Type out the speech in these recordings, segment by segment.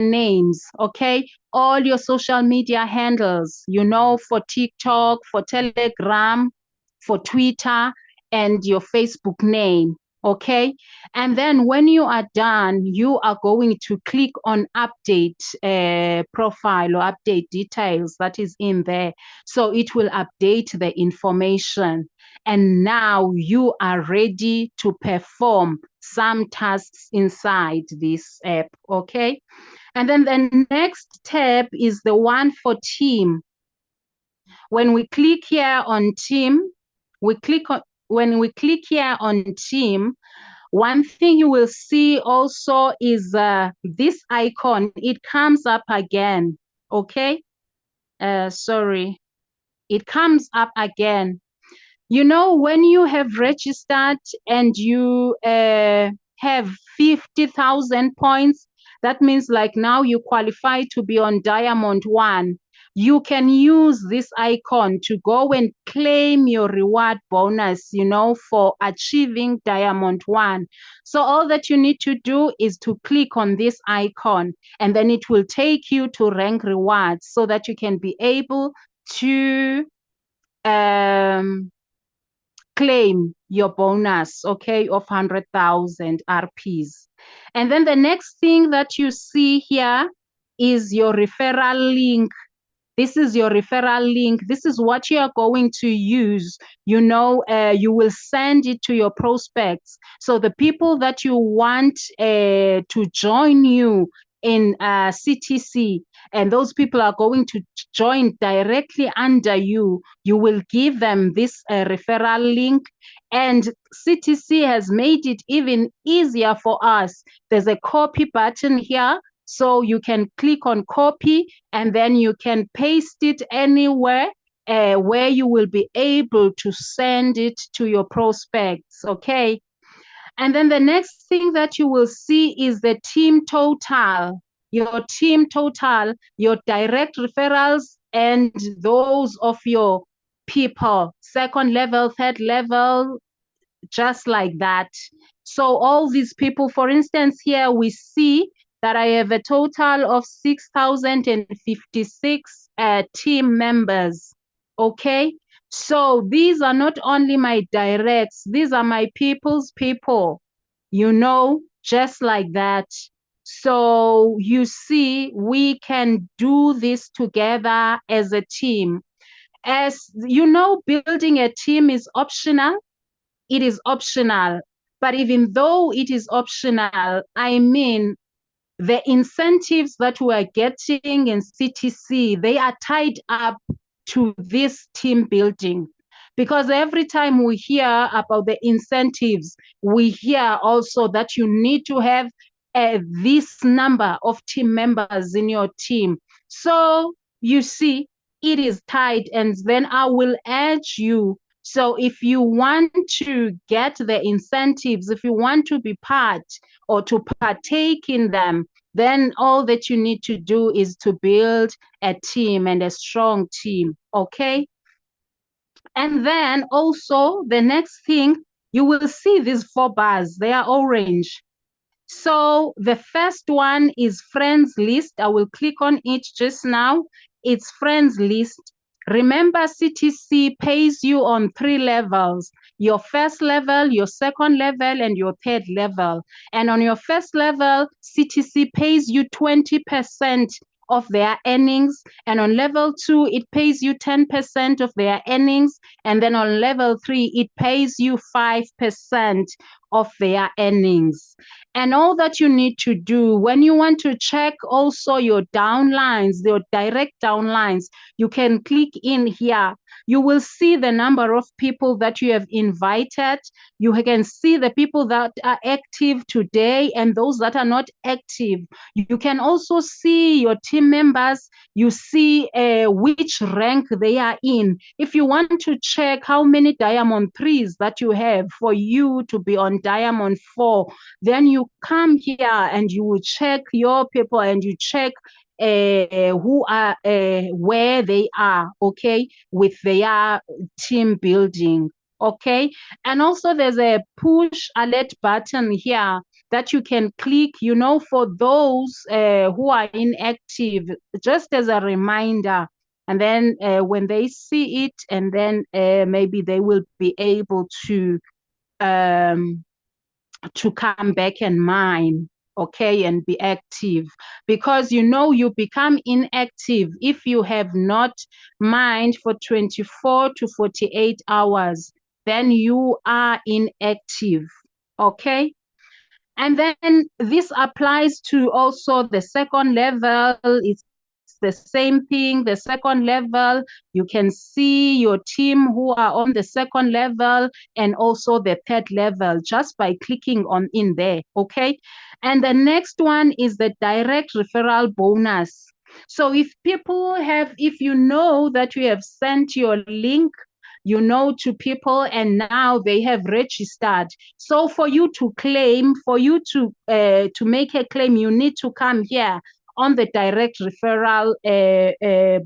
names, okay? All your social media handles, you know, for TikTok, for Telegram, for Twitter, and your Facebook name, okay? And then when you are done, you are going to click on update profile or update details that is in there. So it will update the information. And now you are ready to perform some tasks inside this app, okay? And then the next tab is the one for team. When we click here on team, when we click here on team, one thing you will see also is this icon. It comes up again, okay? Sorry, it comes up again. You know, when you have registered and you have 50,000 points, that means like now you qualify to be on Diamond 1. You can use this icon to go and claim your reward bonus, you know, for achieving Diamond 1. So all that you need to do is to click on this icon, and then it will take you to rank rewards so that you can be able to claim your bonus, okay, of 100,000 RPs. And then the next thing that you see here is your referral link. This is your referral link. This is what you are going to use. You know, you will send it to your prospects. So the people that you want to join you in CTC, and those people are going to join directly under you, you will give them this referral link. And CTC has made it even easier for us. There's a copy button here. So you can click on copy, and then you can paste it anywhere where you will be able to send it to your prospects, okay? And then the next thing that you will see is the team total, your team total, your direct referrals, and those of your people, second level, third level, just like that. So all these people, for instance, here we see that I have a total of 6,056 team members, okay? So these are not only my directs, these are my people's people, you know, just like that. So you see, we can do this together as a team. As you know, building a team is optional. It is optional. But even though it is optional, I mean, the incentives that we are getting in CTC, they are tied up to this team building. Because every time we hear about the incentives, we hear also that you need to have this number of team members in your team. So you see, it is tied, and then I will urge you. So if you want to get the incentives, if you want to be part or to partake in them, then all that you need to do is to build a team, and a strong team, okay? And then also the next thing, you will see these 4 bars, they are orange. So the first one is friends list. I will click on it just now. It's friends list. Remember, CTC pays you on 3 levels: your first level, your second level, and your third level. And on your first level, CTC pays you 20% of their earnings. And on level 2, it pays you 10% of their earnings. And then on level 3, it pays you 5% of their earnings. And all that you need to do when you want to check also your downlines, your direct downlines, you can click in here. You will see the number of people that you have invited. You can see the people that are active today and those that are not active. You can also see your team members. You see which rank they are in. If you want to check how many Diamond 3s that you have for you to be on Diamond 4, then you come here and you will check your people, and you check who are where they are, okay, with their team building, okay. And also there's a push alert button here. that you can click, for those who are inactive, just as a reminder. And then when they see it, and then maybe they will be able um, to come back and mine, okay, and be active. Because you become inactive if you have not mined for 24 to 48 hours, then you are inactive, okay. And then this applies to also the second level. It's the same thing. The second level, you can see your team who are on the second level, and also the third level, just by clicking on in there, okay? And the next one is the direct referral bonus. So if you know that you have sent your link, to people, and now they have registered. So for you to claim, to make a claim, you need to come here on the direct referral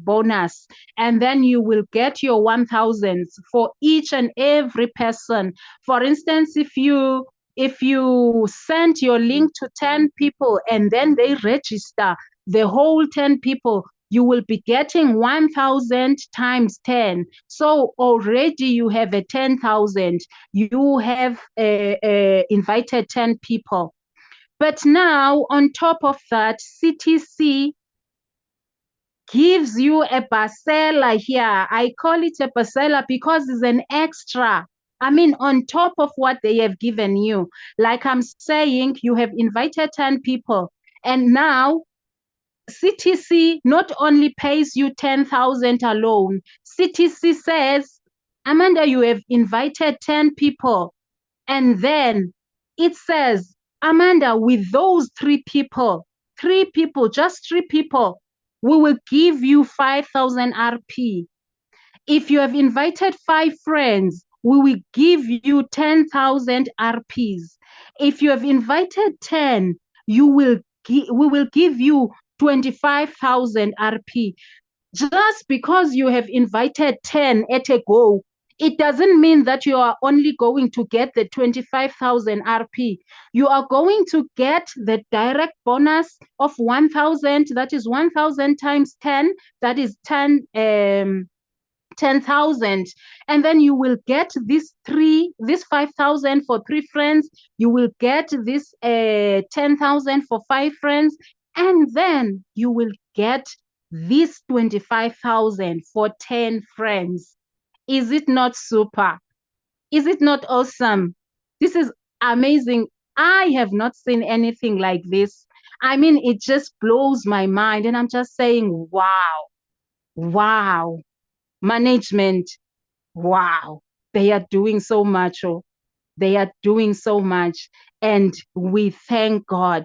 bonus, and then you will get your 1,000 for each and every person. For instance, if you send your link to 10 people and then they register, the whole 10 people, you will be getting 1,000 times 10. So already you have a 10,000. You have invited 10 people. But now, on top of that, CTC gives you a parcela here. I call it a parcela because it's an extra. I mean, on top of what they have given you. Like I'm saying, you have invited 10 people, and now CTC not only pays you 10,000 alone. CTC says, Amanda, you have invited 10 people. And then it says, Amanda, with those three people, just three people, we will give you 5,000 RP. If you have invited 5 friends, we will give you 10,000 RPs. If you have invited 10, we will give you 25,000 RP. Just because you have invited 10 at a go, it doesn't mean that you are only going to get the 25,000 RP. You are going to get the direct bonus of 1,000. That is 1,000 times 10. That is 10,000. And then you will get this 5,000 for 3 friends. You will get this 10,000 for 5 friends. And then you will get this 25,000 for 10 friends. Is it not super? Is it not awesome? This is amazing. I have not seen anything like this. I mean, it just blows my mind. And I'm just saying, wow, wow. Management, wow, they are doing so much. Oh, they are doing so much. And we thank God,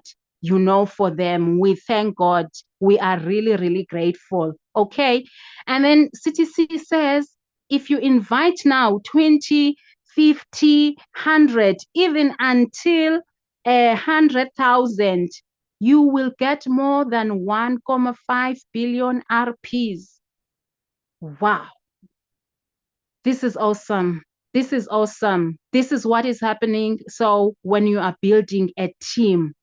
for them. We thank God. We are really, really grateful. Okay. And then CTC says, if you invite now 20, 50, 100, even until 100,000, you will get more than 1.5 billion RPs. Wow. This is awesome. This is awesome. This is what is happening. So when you are building a team,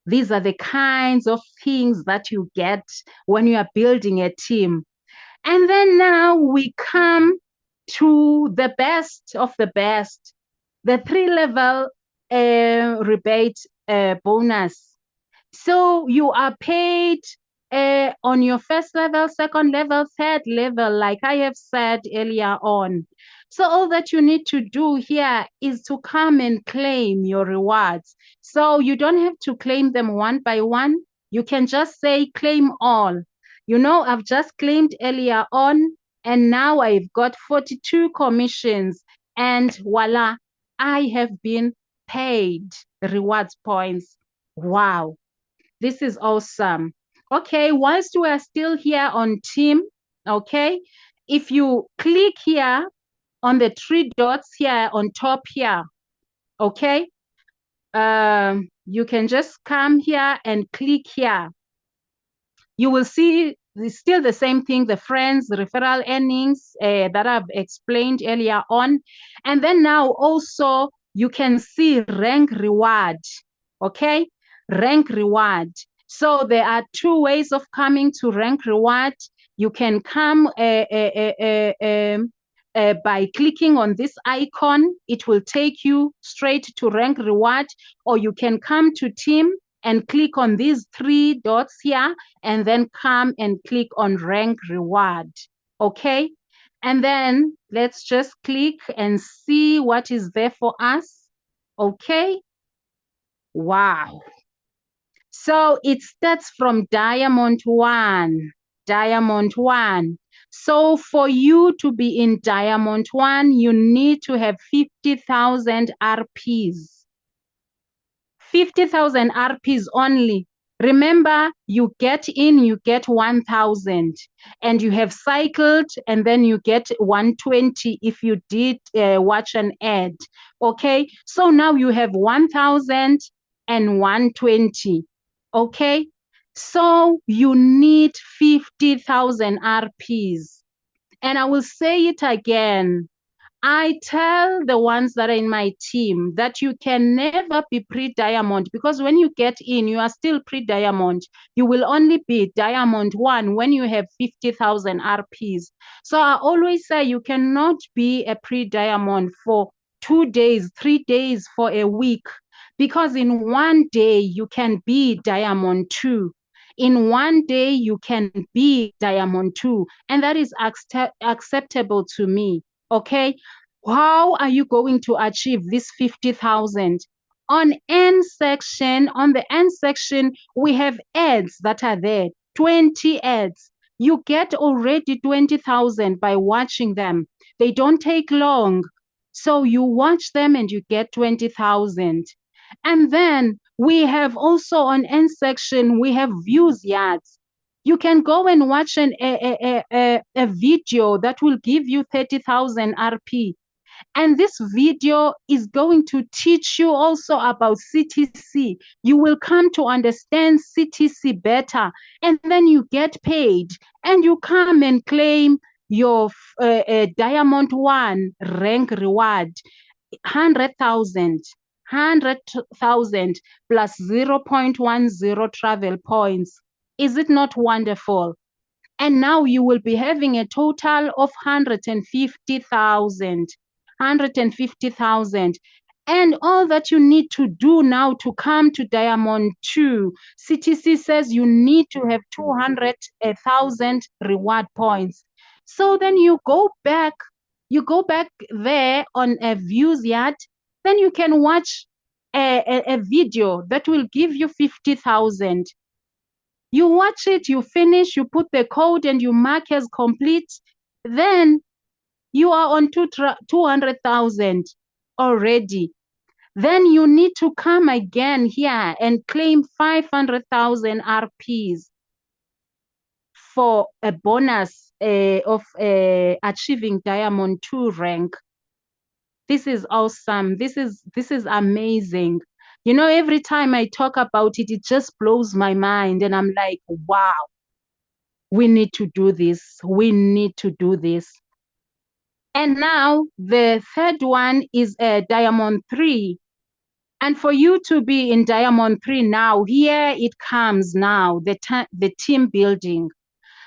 these are the kinds of things that you get when you are building a team. And then now we come to the best of the best, the 3-level rebate bonus. So you are paid on your first level, second level, third level, like I have said earlier on. So all that you need to do here is to come and claim your rewards. So you don't have to claim them one by one. You can just say claim all. I've just claimed earlier on, and now I've got 42 commissions, and voila, I have been paid rewards points. Wow. This is awesome. Okay, whilst we are still here on team, okay, if you click here on the 3 dots here on top here, okay, you can just come here and click here. You will see it's still the same thing, the friends, the referral earnings that I've explained earlier on. And then now also you can see rank reward. Okay, rank reward. So there are two ways of coming to rank reward. You can come by clicking on this icon. It will take you straight to rank reward, or you can come to team and click on these three dots here and then come and click on rank reward. Okay, and then let's just click and see what is there for us. Okay, wow. So it starts from diamond 1. Diamond 1. So for you to be in diamond 1, you need to have 50,000 RPs. 50,000 RPs only. Remember, you get in, you get 1,000, and you have cycled, and then you get 120 if you did watch an ad. Okay, so now you have 1,000 and 120. Okay, so you need 50,000 RPs. And I will say it again. I tell the ones that are in my team that you can never be pre-diamond, because when you get in, you are still pre-diamond. You will only be diamond 1 when you have 50,000 RPs. So I always say you cannot be a pre-diamond for 2 days, 3 days, for a week, because in one day you can be diamond 2. In one day you can be diamond 2, and that is acceptable to me. Okay, how are you going to achieve this 50,000? On the end section, we have ads that are there, 20 ads. You get already 20,000 by watching them. They don't take long. So you watch them and you get 20,000. And then we have also on end section, we have views yards. You can go and watch a video that will give you 30,000 RP. And this video is going to teach you also about CTC. You will come to understand CTC better, and then you get paid and you come and claim your Diamond 1 rank reward, 100,000. 100,000 plus 0.10 travel points. Is it not wonderful? And now you will be having a total of 150,000. 150,000. And all that you need to do now to come to Diamond 2, CTC says you need to have 200,000 reward points. So then you go back there on a views yard, then you can watch a video that will give you 50,000. You watch it, you finish, you put the code and you mark as complete. Then you are on 200,000 already. Then you need to come again here and claim 500,000 RPs for a bonus of achieving Diamond 2 rank. This is awesome. This is amazing. You know, every time I talk about it, it just blows my mind. And I'm like, wow, we need to do this. We need to do this. And now the third one is Diamond 3. And for you to be in Diamond 3 now, here it comes now, the team building.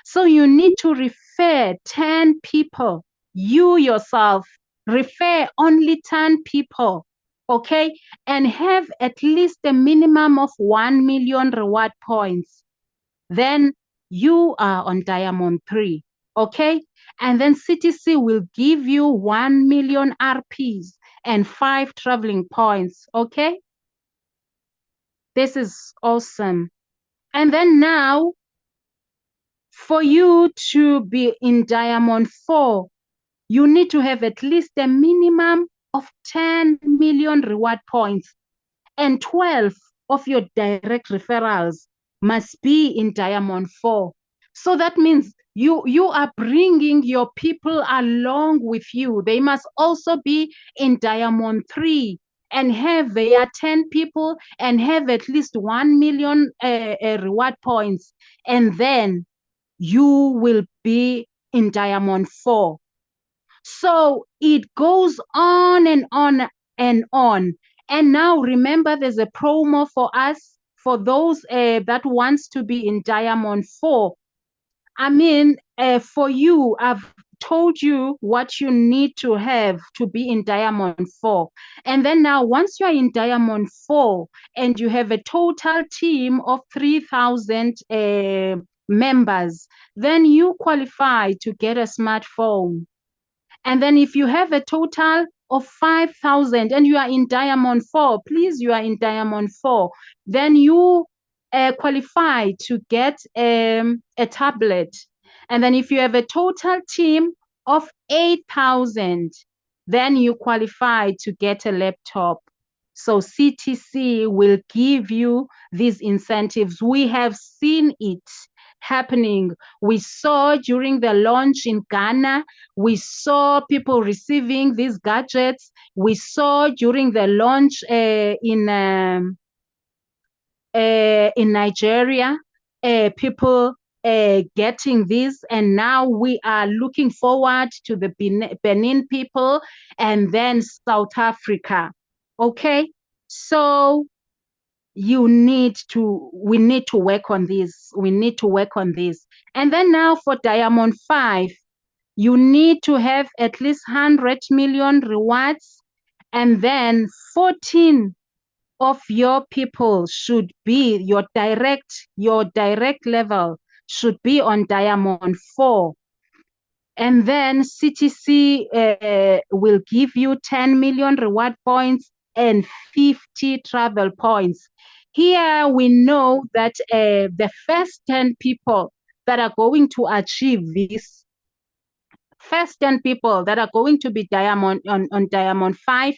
So you need to refer 10 people. You yourself, refer only 10 people, okay? And have at least a minimum of 1 million reward points. Then you are on Diamond 3, okay? And then CTC will give you 1 million RPs and 5 traveling points, okay? This is awesome. And then now, for you to be in Diamond 4, you need to have at least a minimum of 10 million reward points, and 12 of your direct referrals must be in Diamond 4. So that means you are bringing your people along with you. They must also be in Diamond 3 and have their 10 people and have at least 1 million reward points. And then you will be in Diamond 4. So it goes on and on and on. And now remember, there's a promo for us, for those that wants to be in Diamond 4. I mean, for you, I've told you what you need to have to be in Diamond 4. And then now, once you are in Diamond 4 and you have a total team of 3,000 members, then you qualify to get a smartphone. And then if you have a total of 5,000 and you are in Diamond 4, please, you are in Diamond 4, then you qualify to get a tablet. And then if you have a total team of 8,000, then you qualify to get a laptop. So CTC will give you these incentives. We have seen it happening. We saw during the launch in Ghana, we saw people receiving these gadgets. We saw during the launch in Nigeria, people getting this, and now we are looking forward to the Benin people and then South Africa. Okay, so we need to work on this. We need to work on this. And then now for Diamond 5, you need to have at least 100 million rewards, and then 14 of your people should be your direct level should be on Diamond 4. And then CTC will give you 10 million reward points and 50 travel points. Here we know that the first 10 people that are going to achieve this, first 10 people that are going to be Diamond on Diamond 5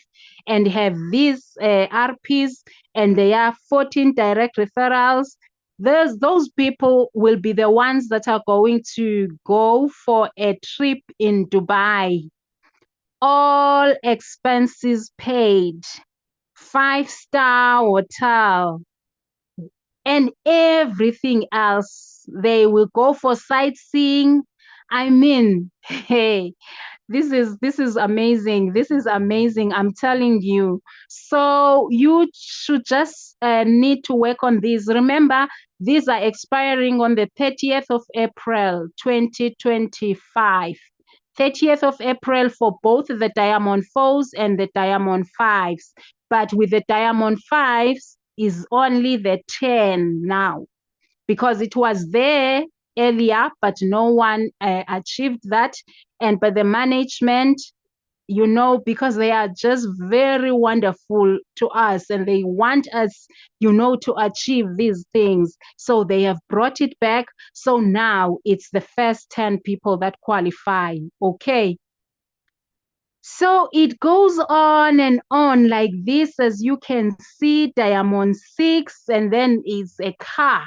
and have these RPs, and they are 14 direct referrals, those people will be the ones that are going to go for a trip in Dubai. All expenses paid, 5-star hotel, and everything else. They will go for sightseeing. I mean, hey, this is amazing. This is amazing. I'm telling you. So you should just need to work on these. Remember, these are expiring on the 30th of April, 2025. 30th of April for both the Diamond 4s and the Diamond 5s. But with the Diamond 5s is only the 10 now, because it was there earlier, but no one achieved that. And but the management, because they are just very wonderful to us and they want us, to achieve these things. So they have brought it back. So now it's the first 10 people that qualify. Okay. So it goes on and on like this, as you can see, Diamond 6, and then it's a car.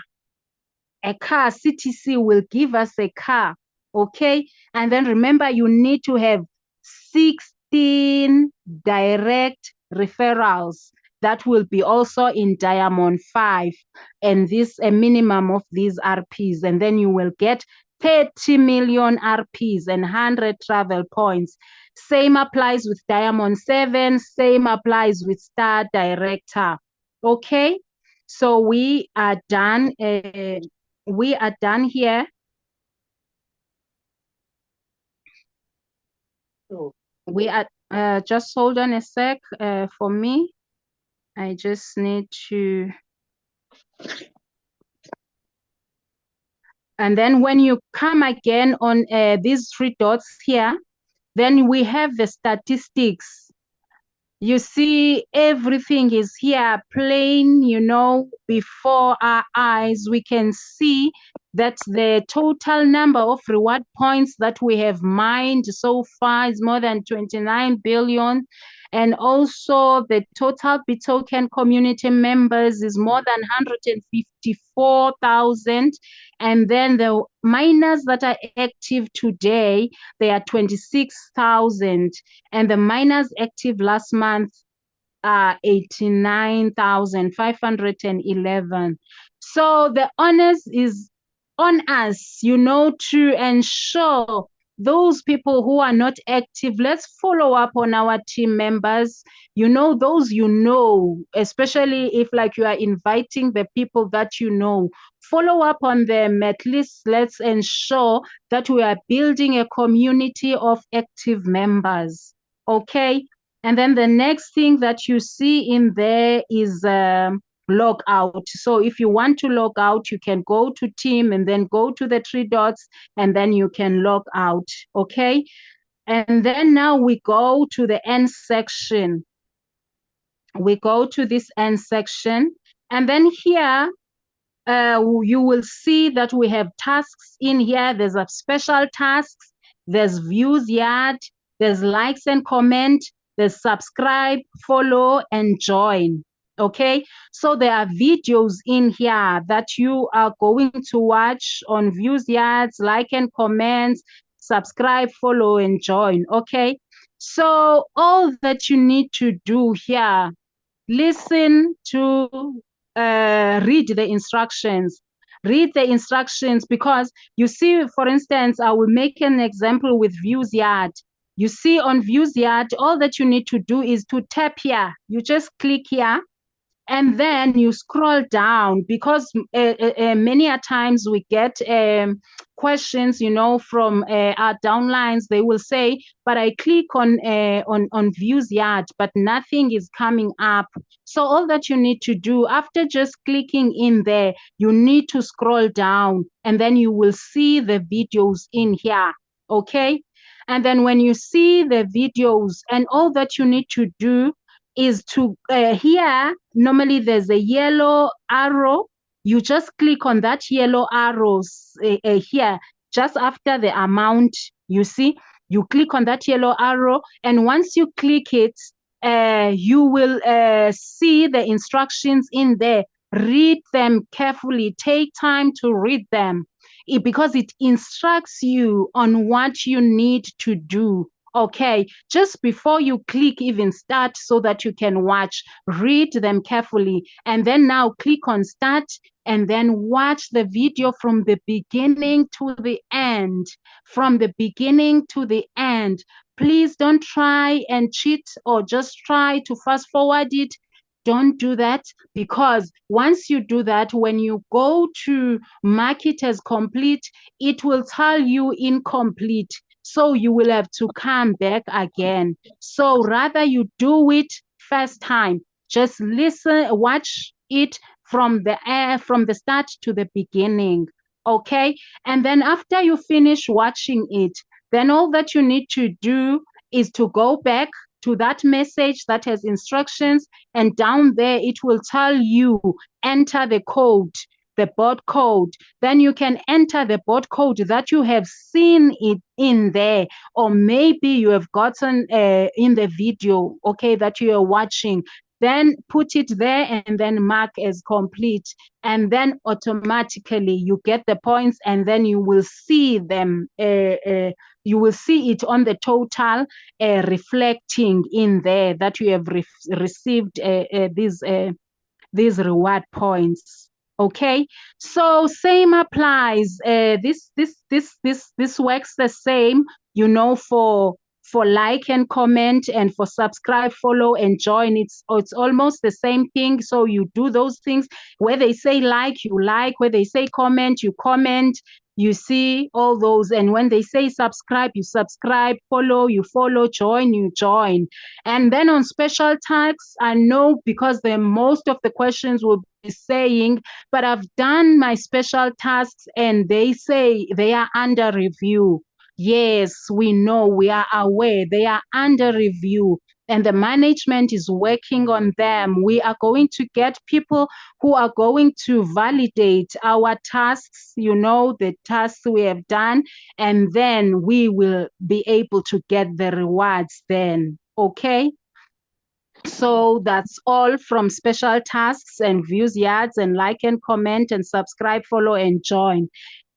CTC will give us a car, okay? And then remember, you need to have 16 direct referrals that will be also in Diamond 5, and this a minimum of these RPs, and then you will get 30 million RPs and 100 travel points. Same applies with Diamond 7, same applies with Star Director, okay? So we are done. We are done here. We are just hold on a sec for me. I just need to. And then when you come again on these 3 dots here, then we have the statistics. You see, everything is here plain, before our eyes. We can see that the total number of reward points that we have mined so far is more than 29 billion. And also the total BitToken community members is more than 154,000. And then the miners that are active today, they are 26,000. And the miners active last month are 89,511. So the onus is on us, to ensure those people who are not active, let's follow up on our team members. Those especially if like you are inviting the people that follow up on them. At least let's ensure that we are building a community of active members. Okay. And then the next thing that you see in there is log out. So if you want to log out, you can go to team and then go to the three dots and then you can log out. Okay. And then now we go to the end section. We go to this end section, and then here you will see that we have tasks in here. There's a special tasks, there's views yard, there's likes and comment, there's subscribe, follow, and join. Okay, so there are videos in here that you are going to watch on views yards, like and comments, subscribe, follow, and join. Okay, so all that you need to do here, listen to read the instructions. Read the instructions, because you see, for instance, I will make an example with views yard. You see on views yard, all that you need to do is to tap here. You just click here and then you scroll down, because many a times we get questions, from our downlines. They will say, but I click on views yard, but nothing is coming up. So all that you need to do after just clicking in there, you need to scroll down and then you will see the videos in here. Okay. And then when you see the videos, and all that you need to do is to here, normally there's a yellow arrow. You just click on that yellow arrows here, just after the amount. You see, you click on that yellow arrow, and once you click it, you will see the instructions in there. Read them carefully. Take time to read them, because it instructs you on what you need to do. Okay, just before you click even start, so that you can watch, read them carefully, and then now click on start, and then watch the video from the beginning to the end. From the beginning to the end. Please don't try and cheat or just try to fast forward it. Don't do that, because once you do that, when you go to mark it as complete, it will tell you incomplete. So you will have to come back again. So rather you do it first time. Just listen, watch it from the start to the beginning. Okay. And then after you finish watching it, then all that you need to do is to go back to that message that has instructions, and down there it will tell you enter the code, the board code. Then you can enter the board code that you have seen it in there, or maybe you have gotten in the video, okay, that you are watching. Then put it there and then mark as complete, and then automatically you get the points, and then you will see them. You will see it on the total, reflecting in there that you have received these reward points. Okay, so same applies. This works the same, for like and comment, and for subscribe, follow, and join. It's almost the same thing. So you do those things. Where they say like, you like. Where they say comment, you comment. You see all those. And when they say subscribe, you subscribe, follow, you follow, join, you join. And then on special tasks, I know, because most of the questions will be saying, but I've done my special tasks and they say they are under review. Yes, we know, we are aware they are under review, and the management is working on them. We are going to get people who are going to validate our tasks, the tasks we have done, and then we will be able to get the rewards then. Okay. So that's all from special tasks and views yards and like and comment and subscribe, follow, and join.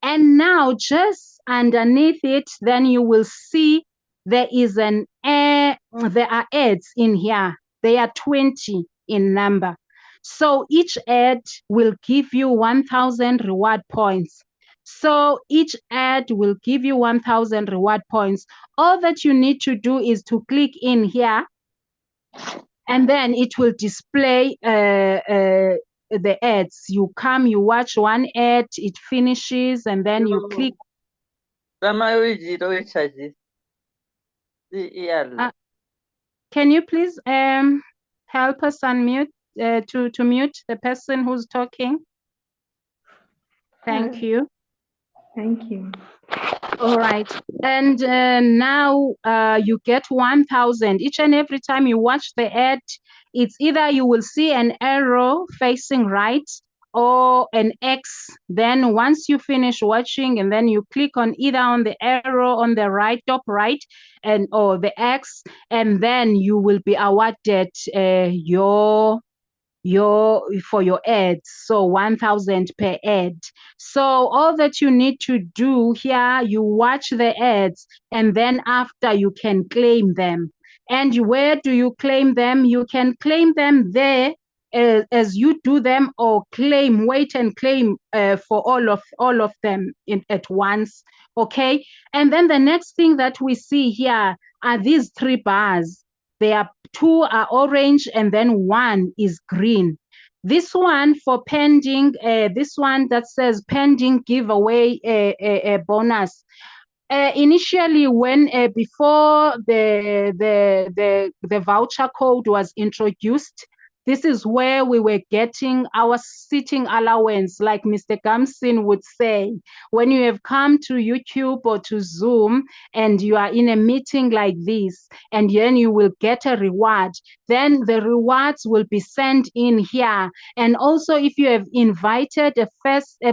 And now just underneath it, then you will see there are ads in here. There are 20 in number. So each ad will give you 1,000 reward points. So each ad will give you 1,000 reward points. All that you need to do is to click in here, and then it will display the ads. You come, you watch one ad, it finishes, and then you click. Can you please help us unmute to mute the person who's talking? Thank you. Thank you. All right. And now you get 1,000. Each and every time you watch the ad, it's either you will see an arrow facing right or an X. Then once you finish watching, and then you click on either on the arrow on the right, top right, and or the X, and then you will be awarded for your ads, so 1,000 per ad. So all that you need to do here, you watch the ads, and then after you can claim them. And where do you claim them? You can claim them there as you do them, or wait and claim for all of them at once. Okay. And then the next thing that we see here are these 3 bars. There are 2 are orange, and then 1 is green. This one for pending, this one that says pending giveaway bonus. Initially, when before the voucher code was introduced, this is where we were getting our sitting allowance, like Mr. Gamson would say. When you have come to YouTube or to Zoom and you are in a meeting like this, and then you will get a reward, then the rewards will be sent in here. And also, if you have invited a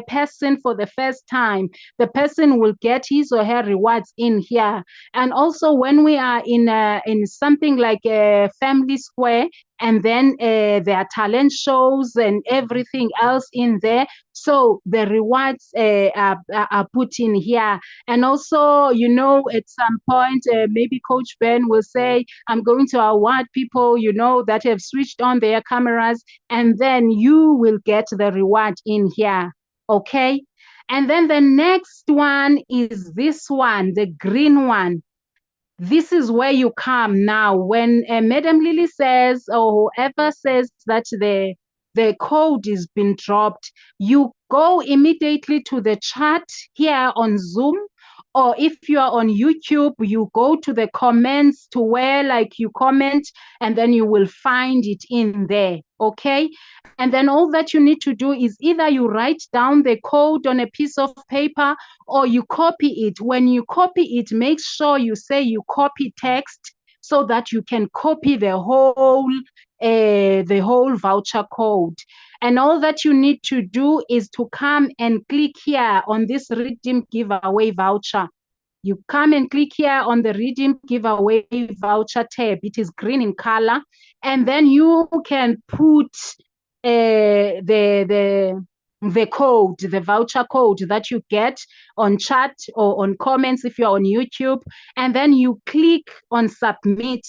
person for the first time, the person will get his or her rewards in here. And also, when we are in something like a family square, and then there are talent shows and everything else in there, so the rewards are put in here. And also, you know, at some point, maybe Coach Ben will say, I'm going to award people, you know, that have switched on their cameras, and then you will get the reward in here. Okay. And then the next one is this one, the green one. This is where you come now. When Madam Lily says, or whoever says that the code is been dropped, you go immediately to the chat here on Zoom, or if you are on YouTube, you go to the comments to where like you comment, and then you will find it in there. Okay. And then all that you need to do is either you write down the code on a piece of paper, or you copy it. When you copy it, make sure you say you copy text, so that you can copy the whole voucher code. And all that you need to do is to come and click here on this redeem giveaway voucher. You come and click here on the redeem giveaway voucher tab. It is green in color, and then you can put the code, the voucher code that you get on chat or on comments if you're on YouTube, and then you click on submit.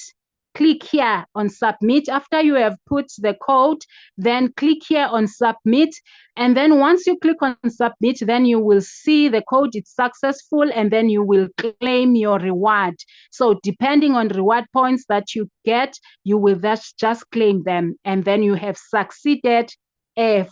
Click here on submit. After you have put the code, then click here on submit. And then once you click on submit, then you will see the code is successful, and then you will claim your reward. So depending on reward points that you get, you will just claim them, and then you have succeeded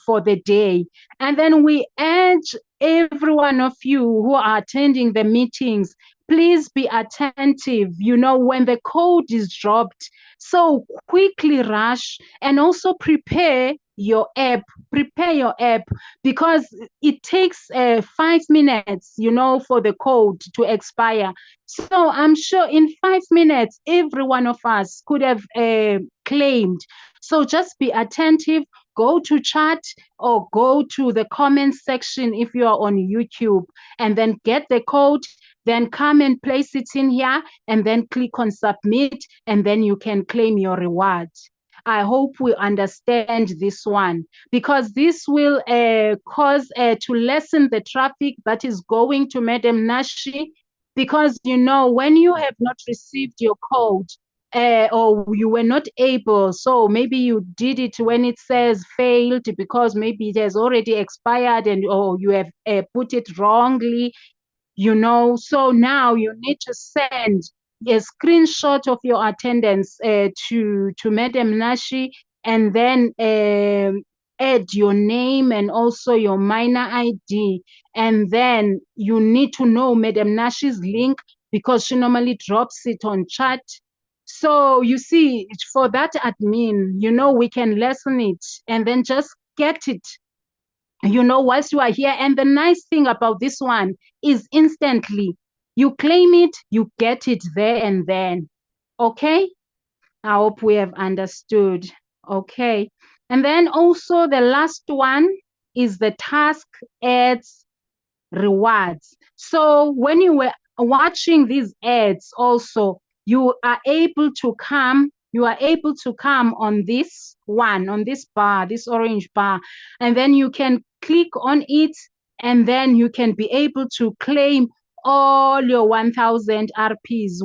for the day. And then we urge every one of you who are attending the meetings, please be attentive, you know, when the code is dropped. So quickly rush and also prepare your app. Prepare your app, because it takes 5 minutes, you know, for the code to expire. So I'm sure in 5 minutes, every one of us could have claimed. So just be attentive. Go to chat or go to the comments section if you are on YouTube, and then get the code, then come and place it in here, and then click on submit, and then you can claim your rewards. I hope we understand this one, because this will cause to lessen the traffic that is going to Madam Nashi, because, you know, when you have not received your code, or you were not able, so maybe you did it when it says failed because maybe it has already expired, and or you have put it wrongly, so now you need to send a screenshot of your attendance to Madam Nashi, and then add your name and also your minor ID. And then you need to know Madam Nashi's link because she normally drops it on chat. So you see, for that admin, we can lessen it and then just get it whilst you are here. And the nice thing about this one is instantly you claim it, you get it there and then. Okay? I hope we have understood. Okay. And then also the last one is the task ads rewards. So when you were watching these ads also, you are able to come on this one, on this bar, this orange bar, and then you can click on it, and then you can be able to claim all your 1000 RPs.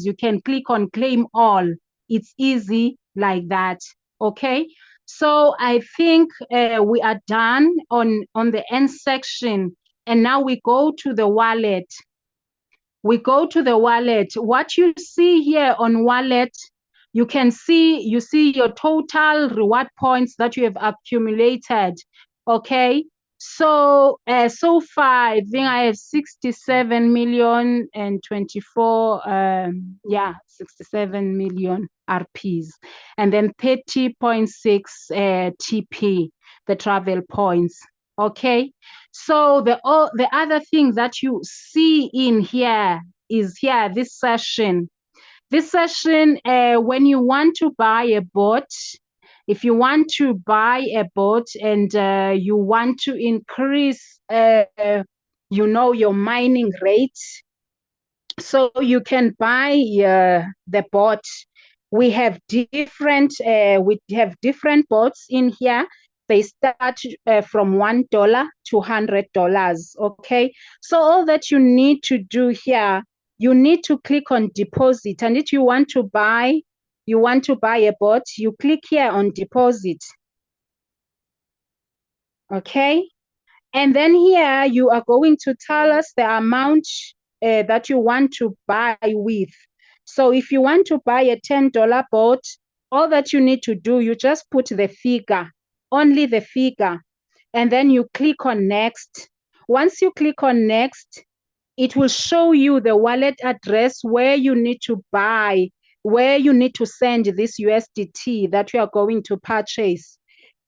You can click on claim all. It's easy like that. Okay. So I think we are done on the end section, and now we go to the wallet. What you see here on wallet, you see your total reward points that you have accumulated. Okay. So so far, I think I have 67 million and 24, 67 million RPs, and then 30.6 TP, the travel points. Okay. So the other thing that you see in here is this session. This session, when you want to buy a bot, if you want to buy a bot and you want to increase, your mining rate, so you can buy the bot. We have different bots in here. They start from $1 to $100. Okay, so all that you need to do here, you need to click on deposit, and if you want to buy a bot, you click here on deposit. Okay, and then here you are going to tell us the amount that you want to buy with. So if you want to buy a $10 bot, all that you need to do, you just put the figure, only the figure, and then you click on next. Once you click on next, it will show you the wallet address where you need to buy, where you need to send this USDT that you are going to purchase.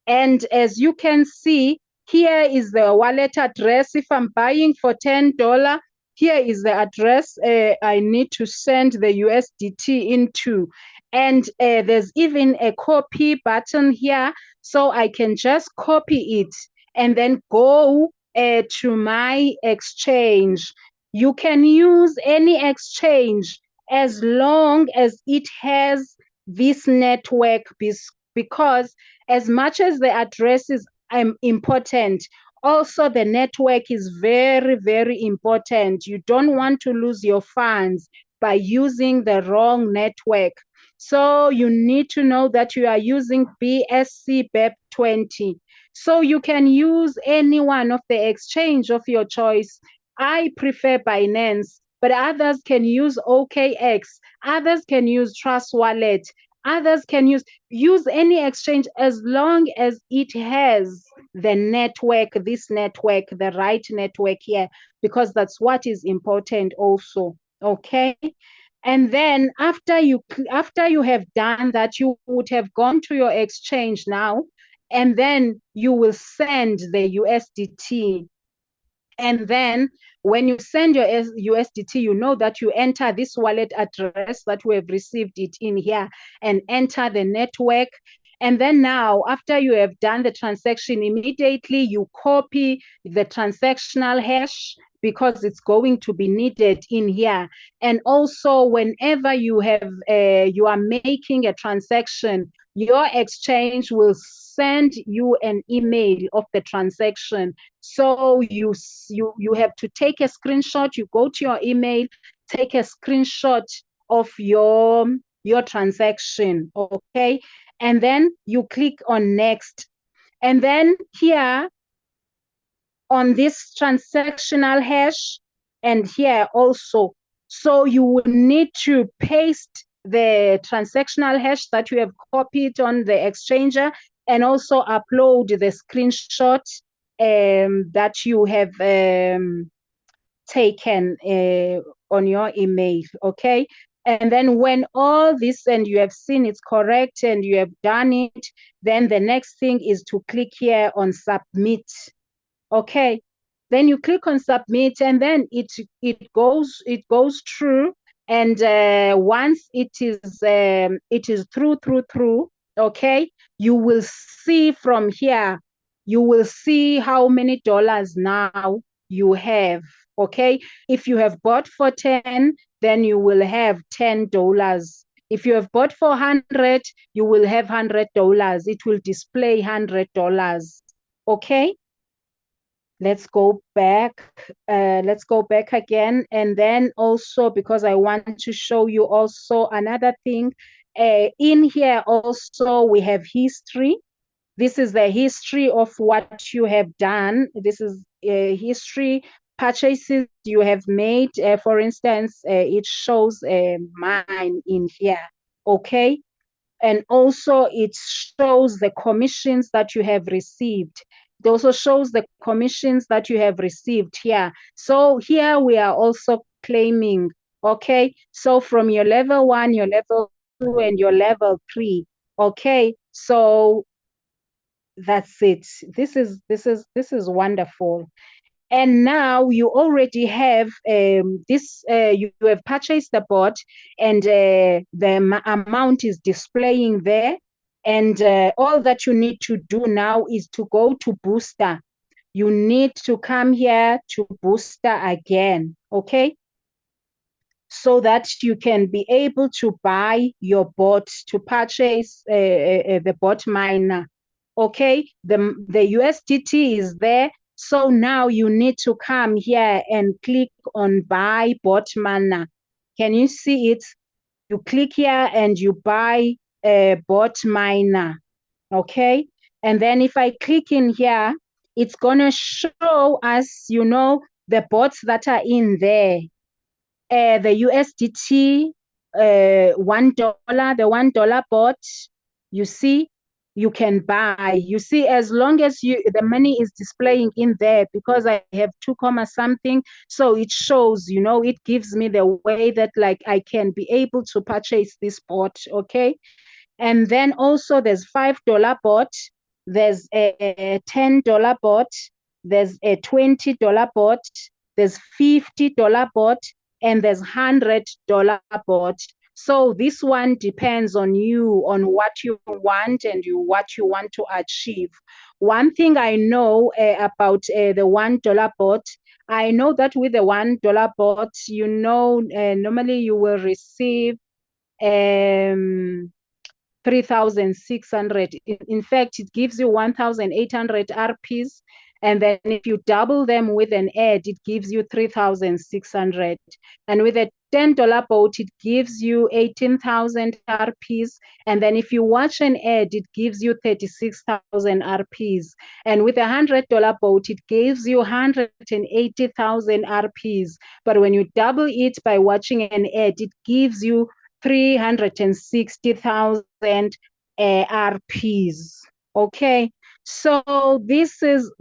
And as you can see, here is the wallet address. If I'm buying for $10, here is the address I need to send the USDT into. And there's even a copy button here, so I can just copy it and then go to my exchange. You can use any exchange as long as it has this network, because as much as the address is important, also the network is very, very important. You don't want to lose your funds by using the wrong network. So you need to know that you are using BSC BEP20. So you can use any one of the exchange of your choice. I prefer Binance, but others can use OKX. Others can use Trust Wallet. Others can use any exchange as long as it has the network, the right network here, because that's what is important also. Okay. And then after you have done that, you would have gone to your exchange now, and then you will send the USDT. And then when you send your USDT, you know that you enter this wallet address that we have received it in here and enter the network. And then now, after you have done the transaction, immediately you copy the transactional hash, because it's going to be needed in here. And also, whenever you are making a transaction, your exchange will send you an email of the transaction. So you have to take a screenshot. You go to your email, take a screenshot of your transaction. Okay, and then you click on next, and then here on this transactional hash, and here also, so you will need to paste the transactional hash that you have copied on the exchanger, and also upload the screenshot that you have taken on your email. Okay, and then when all this and you have seen it's correct and you have done it, then the next thing is to click here on submit. Okay, then you click on submit, and then it goes through, and once it is through, okay, you will see from here, you will see how many dollars now you have. Okay, if you have bought for 10, then you will have $10. If you have bought for 100, you will have $100. It will display $100. Okay, let's go back. Let's go back again, and then also, because I want to show you also another thing, in here also we have history. This is the history of what you have done. This is history purchases you have made. For instance, it shows mine in here. Okay, and also it shows the commissions that you have received. It also shows the commissions that you have received here. So here we are also claiming. Okay, so from your level 1, your level 2, and your level 3. Okay, so that's it. This is wonderful. And now you already have this, you have purchased the bot, and the amount is displaying there, and all that you need to do now is to go to booster. You need to come here to booster again. Okay, so that you can be able to buy your bot, to purchase the bot miner. Okay, the USDT is there. So now you need to come here and click on buy bot miner. Can you see it? You click here and you buy a bot miner. Okay, and then if I click in here, it's gonna show us, the bots that are in there. The USDT, $1, the $1 bot, you see, you can buy. You see, as long as the money is displaying in there, because I have 2 comma something, so it shows, it gives me the way that like I can be able to purchase this bot. Okay, and then also there's $5 bot, there's a $10 bot, there's a $20 bot, there's $50 bot, and there's $100 bot. So this one depends on you, on what you want and what you want to achieve. One thing I know about the $1 bot, I know that with the $1 bot, normally you will receive 3,600. In fact, it gives you 1,800 RPs. And then if you double them with an ad, it gives you 3,600. And with a $10 bot, it gives you 18,000 RPs. And then if you watch an ad, it gives you 36,000 RPs. And with a $100 bot, it gives you 180,000 RPs. But when you double it by watching an ad, it gives you 360,000 RPs. Okay, so this is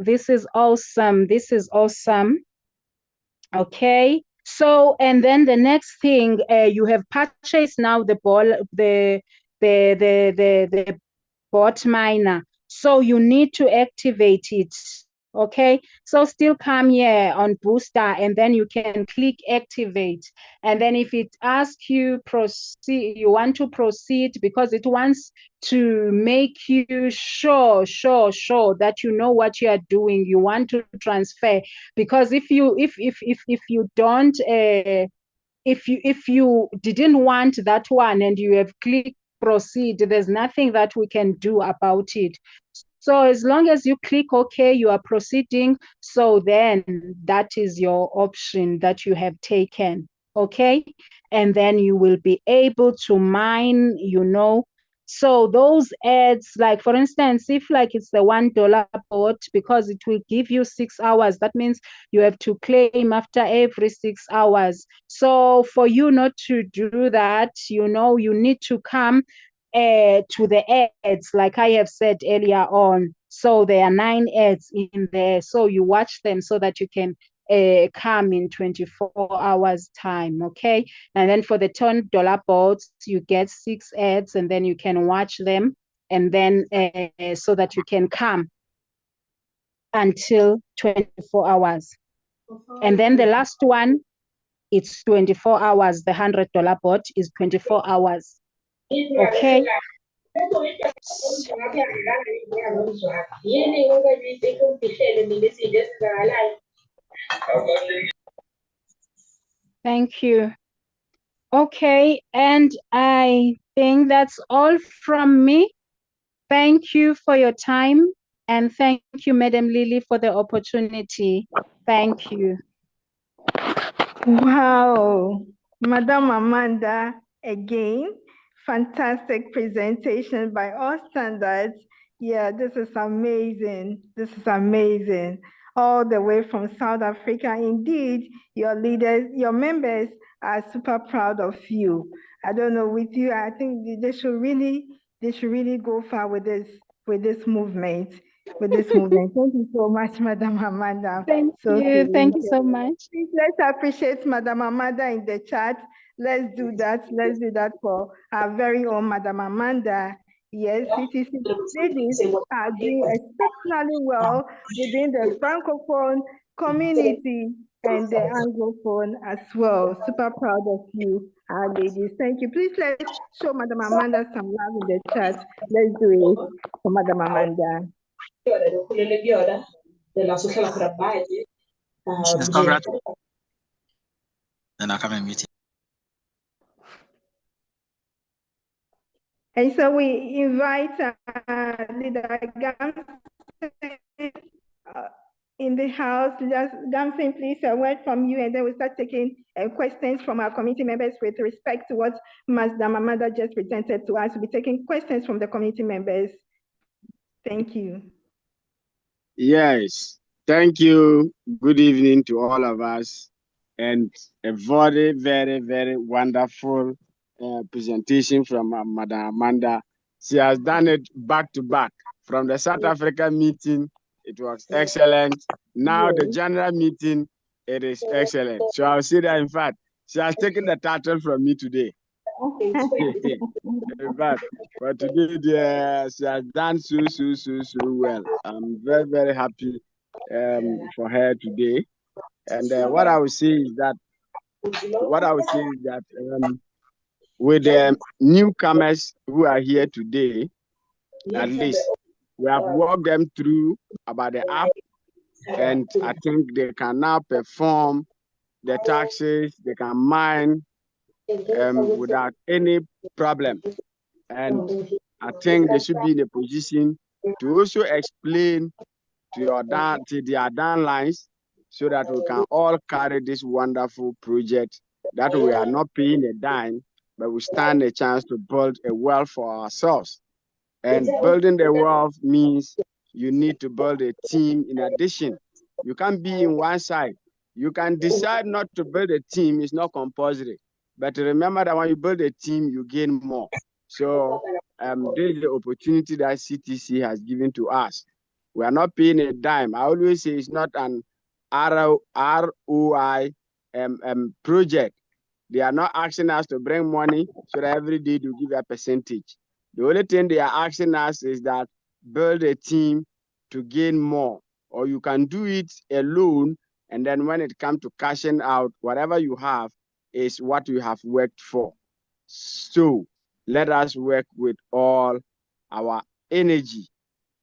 awesome. This is awesome. Okay, so and then the next thing, you have purchased now the bot miner. So you need to activate it. Okay, so still come here on booster, and then you can click activate. And then if it asks you proceed, you want to proceed, because it wants to make you sure that you know what you are doing. You want to transfer, because if you don't if you didn't want that one and you have clicked proceed, there's nothing that we can do about it. So as long as you click OK, you are proceeding. So then that is your option that you have taken. okay? And then you will be able to mine, you know. So those ads, like for instance, if like it's the $1 bot, because it will give you 6 hours, that means you have to claim after every 6 hours. So for you not to do that, you know, you need to come to the ads, like I have said earlier on. So there are 9 ads in there. So you watch them so that you can come in 24 hours time, okay? And then for the $10 bots, you get 6 ads and then you can watch them, and then so that you can come until 24 hours. And then the last one, it's 24 hours. The $100 bot is 24 hours. Okay. Thank you. Okay, and I think that's all from me. Thank you for your time, and thank you, Madam Lily, for the opportunity. Thank you. Wow, Madam Amanda, again, fantastic presentation by all standards. Yeah, this is amazing. This is amazing. All the way from South Africa. Indeed, your leaders, your members are super proud of you. I don't know, with you, I think they should really go far with this movement. Thank you so much, Madam Amanda. Thank you so much. Please, let's appreciate Madam Amanda in the chat. Let's do that for our very own Madam Amanda. Yes, CTC ladies are doing exceptionally well within the Francophone community and the Anglophone as well. Super proud of you, our ladies. Thank you. Please let's show Madam Amanda some love in the chat. Let's do it for Madam Amanda. Then I'll come and meet you. And so we invite Leader Gamson in the house. Gamson, please, a word from you, and then we'll start taking questions from our community members with respect to what Madam Amanda just presented to us. We'll be taking questions from the community members. Thank you. Yes, thank you. Good evening to all of us, and a very, very, very wonderful presentation from Madam Amanda. She has done it back to back. From the South Africa meeting, it was excellent. Now the general meeting, it is excellent. So I'll say that, in fact, she has taken the title from me today. In fact, but today she has done so well. I'm very, very happy for her today. And what I would say is that with the newcomers who are here today, at least we have walked them through about the app, and I think they can now perform the taxes, they can mine without any problem. And I think they should be in a position to also explain to their downlines, so that we can all carry this wonderful project that we are not paying a dime, but we stand a chance to build a wealth for ourselves. And building the wealth means you need to build a team in addition. You can't be in one side. You can decide not to build a team, it's not compulsory. But remember that when you build a team, you gain more. So this is the opportunity that CTC has given to us. We are not paying a dime. I always say it's not an ROI project. They are not asking us to bring money so that every day they give a percentage. The only thing they are asking us is that build a team to gain more, or you can do it alone, and then when it comes to cashing out, whatever you have is what you have worked for. So let us work with all our energy.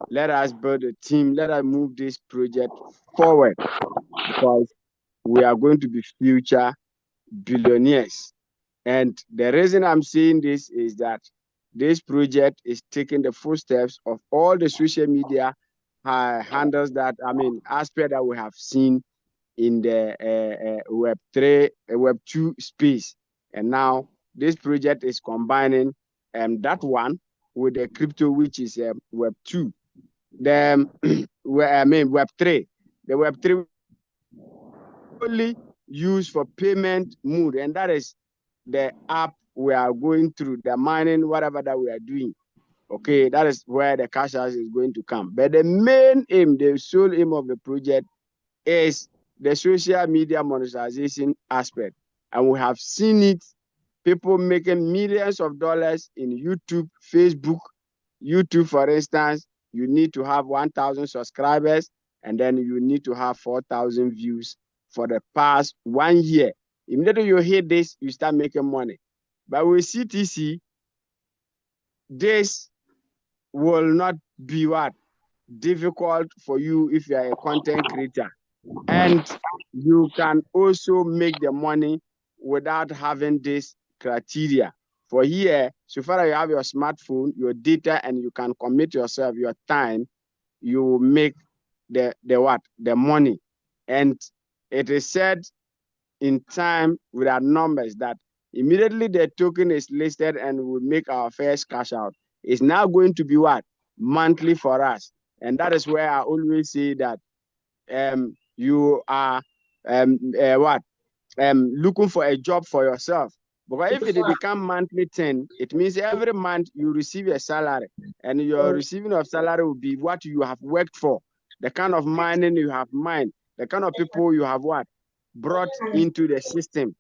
Let us build a team. Let us move this project forward, because we are going to be future billionaires. And the reason I'm saying this is that this project is taking the footsteps of all the social media handles aspect that we have seen in the Web3, Web2 space. And now this project is combining that one with the crypto, which is Web2. The Web3. The Web3 only used for payment mode, and that is the app we are going through, the mining, whatever that we are doing. Okay, that is where the cash out is going to come. But the main aim, the sole aim of the project is the social media monetization aspect. And we have seen it, people making millions of dollars in YouTube, Facebook. YouTube, for instance, you need to have 1,000 subscribers, and then you need to have 4,000 views for the past 1 year. Immediately you hit this, you start making money. But with CTC, this will not be what? Difficult for you if you are a content creator. And you can also make the money without having this criteria. For here, so far as you have your smartphone, your data, and you can commit yourself, your time, you will make the what? The money. And it is said in time with our numbers that immediately the token is listed and we make our first cash out, it's now going to be what? Monthly for us. And that is where I always say that you are looking for a job for yourself. Because if it become monthly thing, it means every month you receive a salary, and your receiving of salary will be what you have worked for, the kind of mining you have mined, the kind of people you have what brought into the system.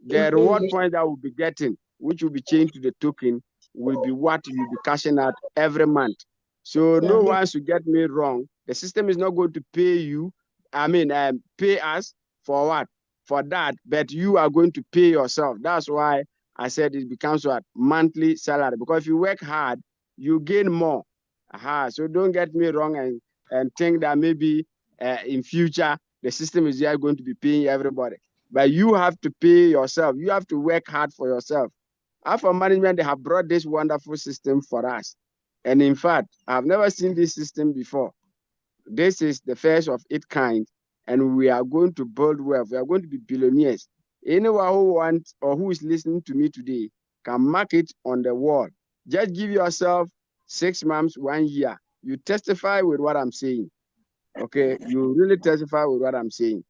The reward point that we'll be getting, which will be changed to the token, will be what you'll be cashing out every month. So no one should get me wrong. The system is not going to pay you, pay us for what? For that, but you are going to pay yourself. That's why I said it becomes what? Monthly salary. Because if you work hard, you gain more. So don't get me wrong and think that maybe in future, the system is just going to be paying everybody. But you have to pay yourself. You have to work hard for yourself. Alpha Management, they have brought this wonderful system for us. And in fact, I've never seen this system before. This is the first of its kind, and we are going to build wealth. We are going to be billionaires. Anyone who wants or who is listening to me today can mark it on the wall. Just give yourself 6 months, 1 year. You testify with what I'm saying. Okay, you really testify with what I'm saying.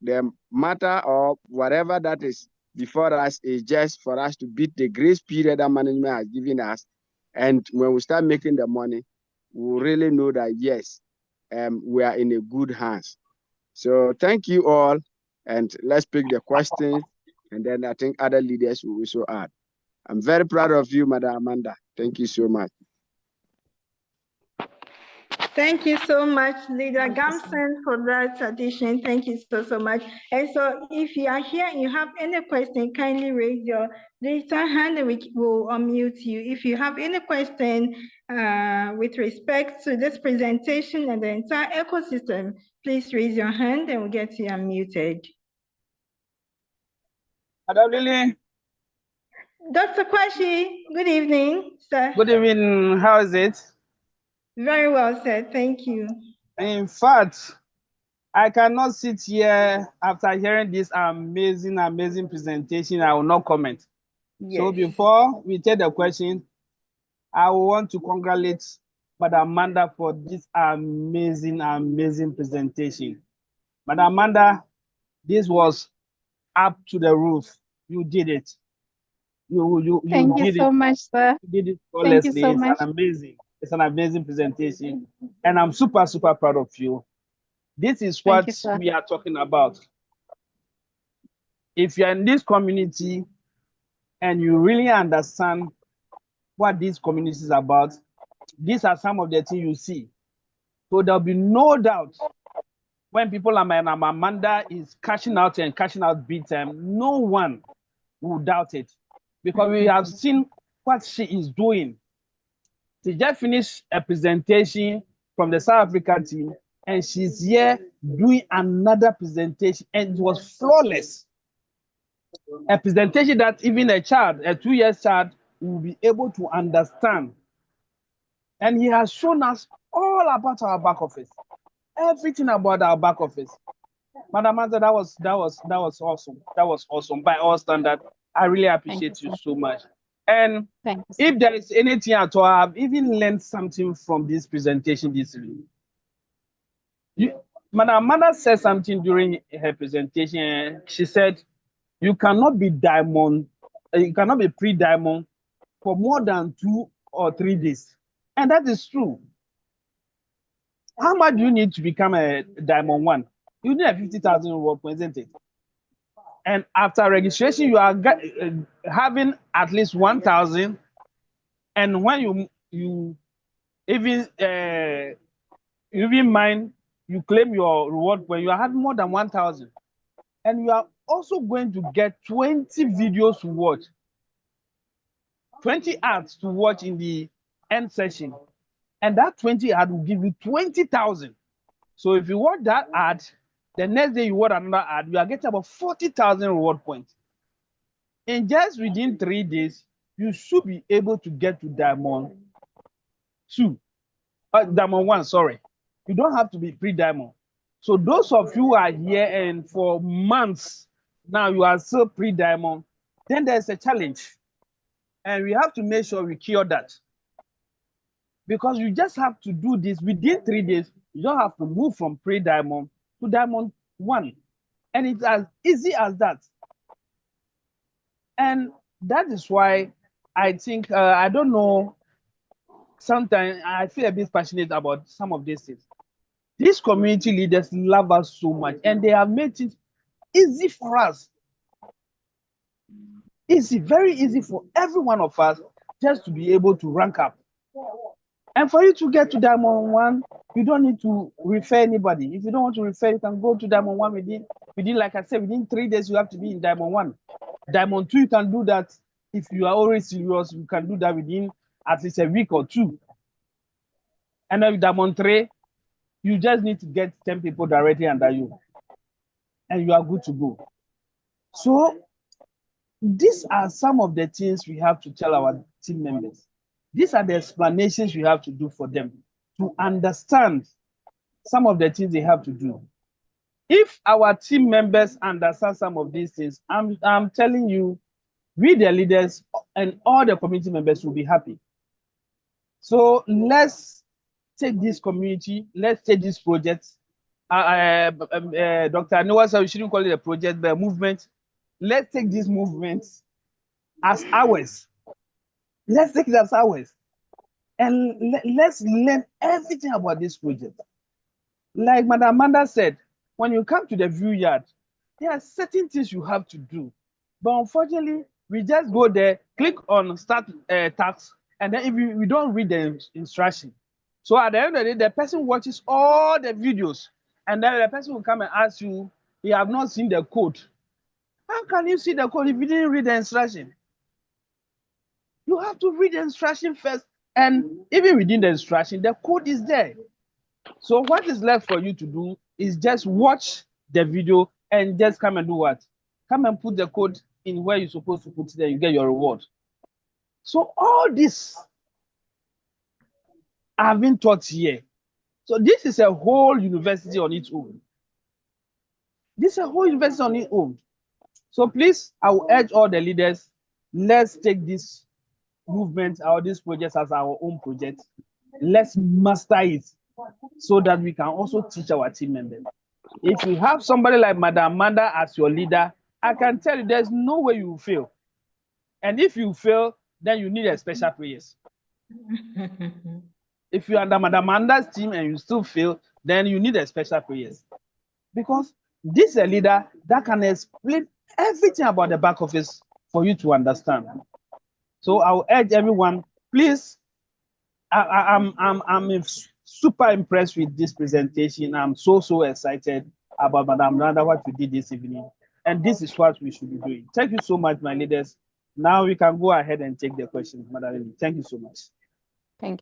The matter or whatever that is before us is just for us to beat the grace period that management has given us. And when we start making the money, we really know that, yes, we are in a good hands. So thank you all. And let's pick the questions. And then I think other leaders will also add. I'm very proud of you, Madam Amanda. Thank you so much. Thank you so much, Leader Gamson, for that addition. Thank you so much. And so if you are here and you have any question, kindly raise your digital hand and we will unmute you. If you have any question with respect to this presentation and the entire ecosystem, please raise your hand and we'll get you unmuted. Hello, Lily. Dr. Kwashi, good evening, sir. Good evening. How is it? Very well, sir. Thank you. In fact, I cannot sit here after hearing this amazing presentation. I will not comment. Yes. So before we take the question, I want to congratulate Madam Amanda for this amazing presentation. Madam Amanda, this was up to the roof. You did it. You Thank you so much, sir. You did it flawlessly. Thank you so much. It's an amazing presentation, and I'm super proud of you. This is what we are talking about. If you're in this community and you really understand what this community is about, these are some of the things you see. So there'll be no doubt when people like Amanda is cashing out big time, no one will doubt it, because we have seen what she is doing. She just finished a presentation from the South Africa team, and she's here doing another presentation, and it was flawless. A presentation that even a child, a 2-year child, will be able to understand. And he has shown us all about our back office, everything about our back office. Madam Manda, that was awesome. That was awesome by all standards. I really appreciate you so much. And Thank you, sir. if there is anything at all, I've even learned something from this presentation this evening. Madam Manda said something during her presentation. She said, you cannot be pre-diamond for more than 2 or 3 days. And that is true. How much do you need to become a diamond 1? You need a 50,000 reward points, isn't it? And after registration, you are having at least 1,000. And when you even mind, you claim your reward point, you are having more than 1,000. And you are also going to get 20 videos to watch, 20 ads to watch in the end session. And that 20 ad will give you 20,000. So if you watch that ad, the next day you watch another ad, you are getting about 40,000 reward points. And just within 3 days, you should be able to get to diamond 1, sorry. You don't have to be pre-diamond. So those of you who are here and for months now you are still pre-diamond, then there's a challenge. And we have to make sure we cure that. Because you just have to do this within 3 days. You don't have to move from pre-diamond to diamond 1. And it's as easy as that. And that is why I think, I don't know, sometimes I feel a bit passionate about some of these things. These community leaders love us so much, and they have made it easy for us. Easy, very easy for every one of us just to be able to rank up. And for you to get to diamond 1, you don't need to refer anybody. If you don't want to refer, you can go to diamond 1 within, like I said, within 3 days, you have to be in diamond 1. Diamond 2, you can do that. If you are always serious, you can do that within at least a week or 2. And then with diamond 3, you just need to get 10 people directly under you, and you are good to go. So these are some of the things we have to tell our team members. These are the explanations we have to do for them to understand some of the things they have to do. If our team members understand some of these things, I'm telling you, we the leaders and all the community members will be happy. So let's take this community, let's take this project. Dr. Noah said we shouldn't call it a project, but a movement. Let's take this movement as ours. Let's take it as ours. And let's learn everything about this project. Like Madam Amanda said, when you come to the view yard, there are certain things you have to do. But unfortunately, we just go there, click on start task, and then if we don't read the instruction. So at the end of the day, the person watches all the videos, and then the person will come and ask you, you have not seen the code. How can you see the code if you didn't read the instruction? You have to read the instruction first, and even within the instruction, the code is there. So what is left for you to do is just watch the video and just come and do what? Come and put the code in where you're supposed to put it, and you get your reward. So all this I've been taught here. So this is a whole university on its own. This is a whole university on its own. So please, I will urge all the leaders, let's take this movement or this project as our own project. Let's master it so that we can also teach our team members. If you have somebody like Madam Amanda as your leader, I can tell you there's no way you will fail. And if you fail, then you need a special prayers. If you're under Madam Amanda's team and you still fail, then you need a special prayers. Because this is a leader that can explain everything about the back office for you to understand. So I will urge everyone, please, I'm super impressed with this presentation. I'm so excited about Madam Amanda, what you did this evening. And this is what we should be doing. Thank you so much, my leaders. Now we can go ahead and take the questions, Madam Lily. Thank you so much.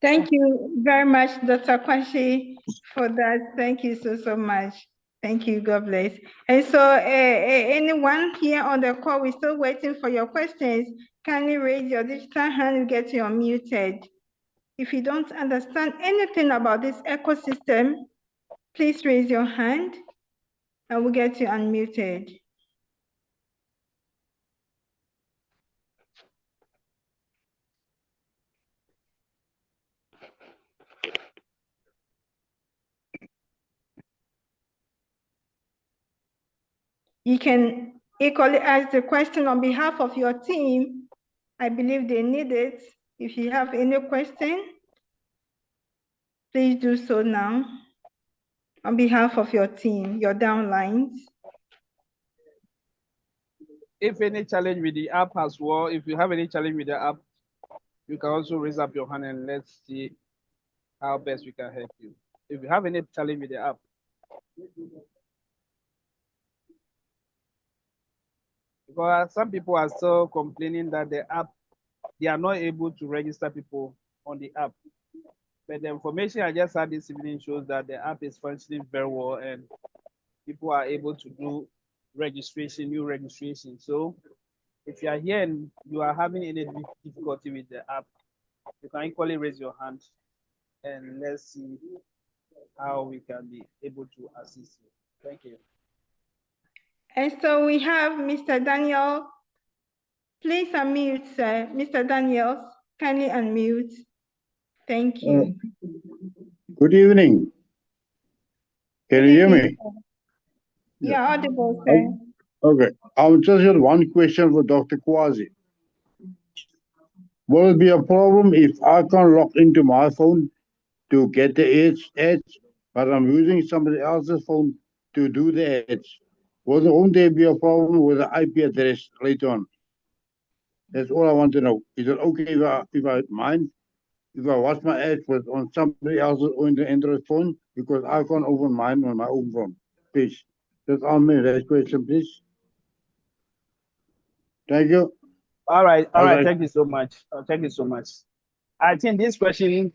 Thank you very much, Dr. Kwashi, for that. Thank you so much. Thank you. God bless. And so anyone here on the call, we're still waiting for your questions. Kindly raise your digital hand and get you unmuted. If you don't understand anything about this ecosystem, please raise your hand I will get you unmuted. You can equally ask the question on behalf of your team. I believe they need it. If you have any question, please do so now on behalf of your team, your downlines. If any challenge with the app as well, if you have any challenge with the app, you can also raise up your hand and let's see how best we can help you. If you have any challenge with the app. Because some people are still complaining that the app, they are not able to register people on the app. But the information I just had this evening shows that the app is functioning very well and people are able to do registration, new registration. So if you are here and you are having any difficulty with the app, you can equally raise your hand and let's see how we can be able to assist you. Thank you. And so we have Mr. Daniel. Please unmute, sir. Mr. Daniels, kindly unmute. Thank you. Good evening. Can you hear me? You're audible, sir. Okay. I'll just have one question for Dr. Kwasi. Will it be a problem if I can't log into my phone to get the ads, but I'm using somebody else's phone to do the ads? Won't there be a problem with the IP address later on? That's all I want to know. Is it okay if I mind? If I watch my ads on somebody else's Android phone, because I can't open mine on my own phone. Please. Just answer me that question, please. Thank you. All right. Thank you so much. Thank you so much. I think this question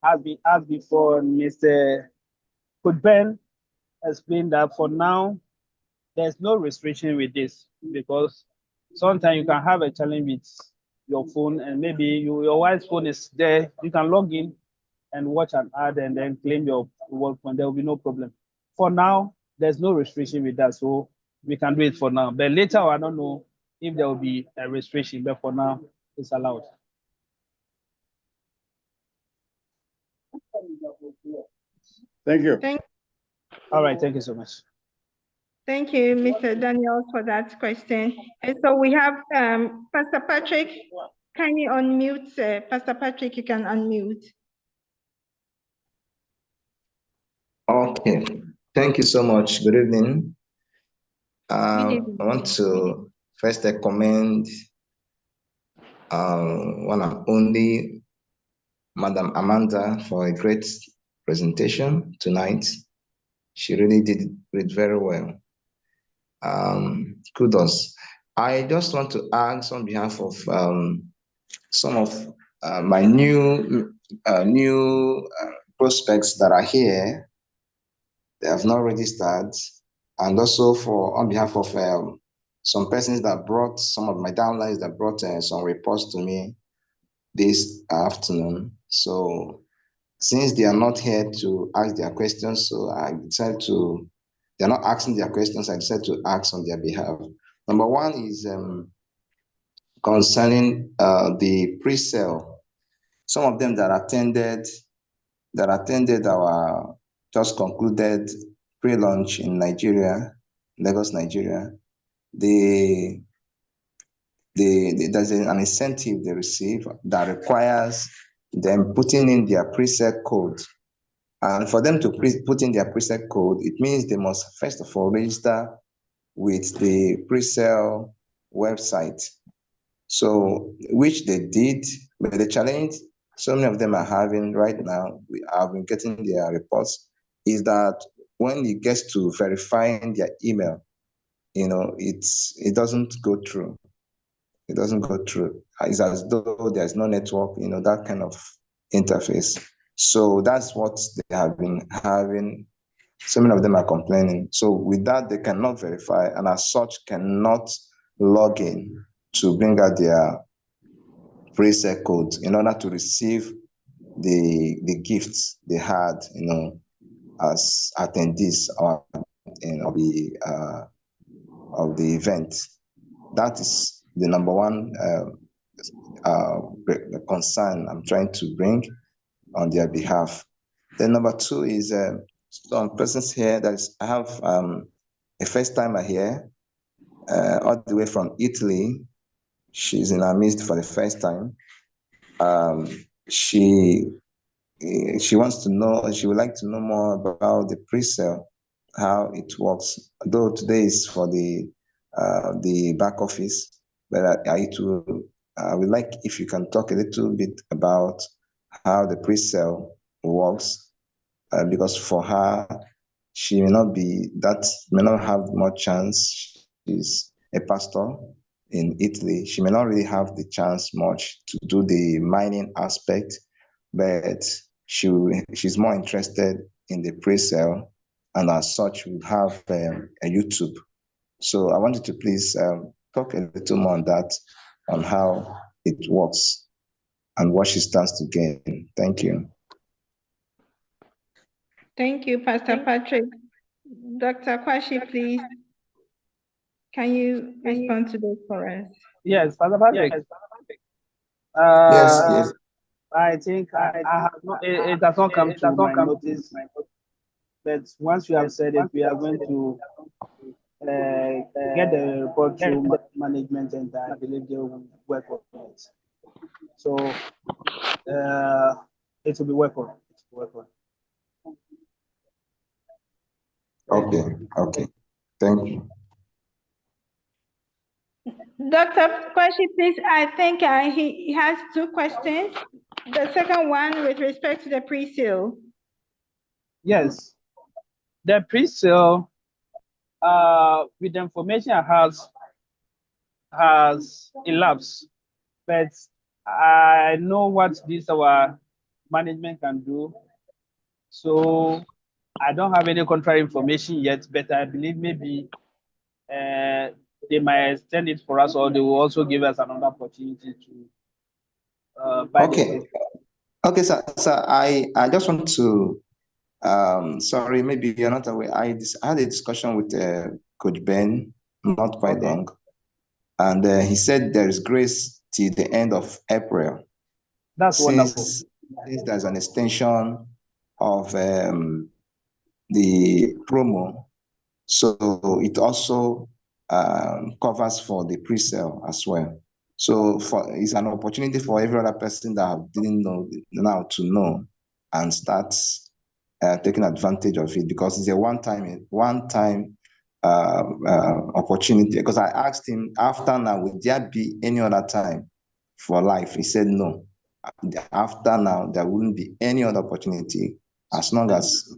has been asked before. Mr. Kudben explained that for now, there's no restriction with this because sometimes you can have a challenge with your phone and maybe your wife's phone is there. You can log in and watch an ad and then claim your work phone. There will be no problem. For now, there's no restriction with that. So we can do it for now. But later, I don't know if there will be a restriction, but for now, it's allowed. Thank you. All right, thank you so much. Thank you, Mr. Daniels, for that question. And so we have Pastor Patrick. Kindly unmute, sir. Pastor Patrick, you can unmute. Okay, thank you so much. Good evening. Good evening. I want to first commend one and only Madam Amanda for a great presentation tonight. She really did it very well. Kudos. I just want to ask on behalf of some of my new prospects that are here. They have not registered, and also on behalf of some persons that brought, some of my downlines that brought some reports to me this afternoon. So since they are not here to ask their questions, so I decided to, they're not asking their questions, I decided to ask on their behalf. Number one is concerning the pre-sale. Some of them that attended our just concluded pre-launch in Nigeria, Lagos, Nigeria, there's an incentive they receive that requires them putting in their preset code. And for them to put in their preset code, it means they must first of all register with the pre-sale website. So, which they did, but the challenge so many of them are having right now, we have been getting their reports, is that when it gets to verifying their email, it doesn't go through. It doesn't go through. It's as though there's no network, that kind of interface. So that's what they have been having. So many of them are complaining. So with that, they cannot verify, and as such, cannot log in to bring out their preset code in order to receive the gifts they had, as attendees or of the event. That is the number one concern I'm trying to bring on their behalf. Then number two is some persons here that is, I have a first timer here, all the way from Italy. She's in our midst for the first time. She wants to know, she would like to know more about the pre-sale, how it works. Though today is for the back office, but I would like if you can talk a little bit about how the pre-sale works, because for her, she may not have much chance. She's a pastor in Italy. She may not really have the chance much to do the mining aspect, but she's more interested in the pre-sale, and as such, we have a YouTube. So I wanted to please talk a little more on that, on how it works and what she stands to gain. Thank you. Thank you, Pastor Patrick. Dr. Kwashi, please, can you respond to this for us? Yes, Pastor Patrick. Yes. I think I have not, it has not come to my notice, but once you have said it, we are going to get the report to management, and I believe they will work on it. So it will be worked on. Okay. Thank you. Dr. Kwashi, please, I think he has two questions. The second one with respect to the pre-sale. Yes, the pre-sale, with the information has elapsed, but I know what our management can do. So I don't have any contrary information yet, but I believe maybe they might extend it for us, or they will also give us another opportunity to buy. Okay, sir. I just want to, sorry, maybe you're not aware. I had a discussion with Coach Ben not quite long, and he said there is grace till the end of April. That's wonderful. Since there's an extension of the promo, so it also covers for the pre-sale as well. So it's an opportunity for every other person that didn't know now to know and start taking advantage of it, because it's a one-time opportunity. Because I asked him after now, would there be any other time for life? He said no. After now, there wouldn't be any other opportunity as long as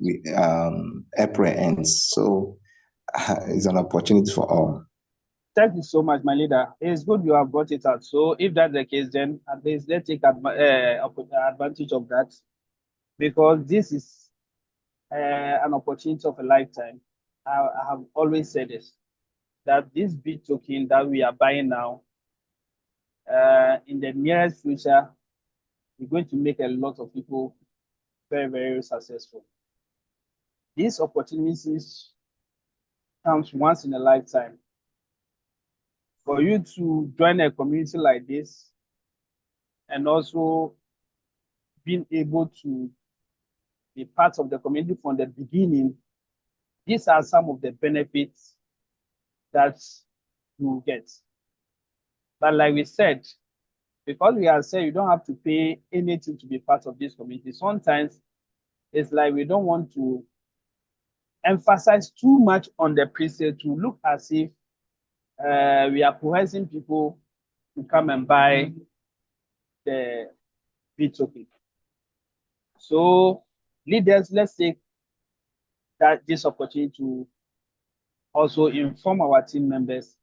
April ends. So it's an opportunity for all. Thank you so much, my leader. It's good you have brought it out. So if that's the case, then at least let's take advantage of that, because this is an opportunity of a lifetime. I have always said this, that this big token that we are buying now, in the nearest future, we're going to make a lot of people very, very successful. These opportunities comes once in a lifetime. For you to join a community like this, and also being able to be part of the community from the beginning, these are some of the benefits that you get. But like we said, because we are saying you don't have to pay anything to be part of this community, sometimes it's like we don't want to emphasize too much on the pre-sale to look as if we are coercing people to come and buy the token. So leaders, let's take this opportunity to also inform our team members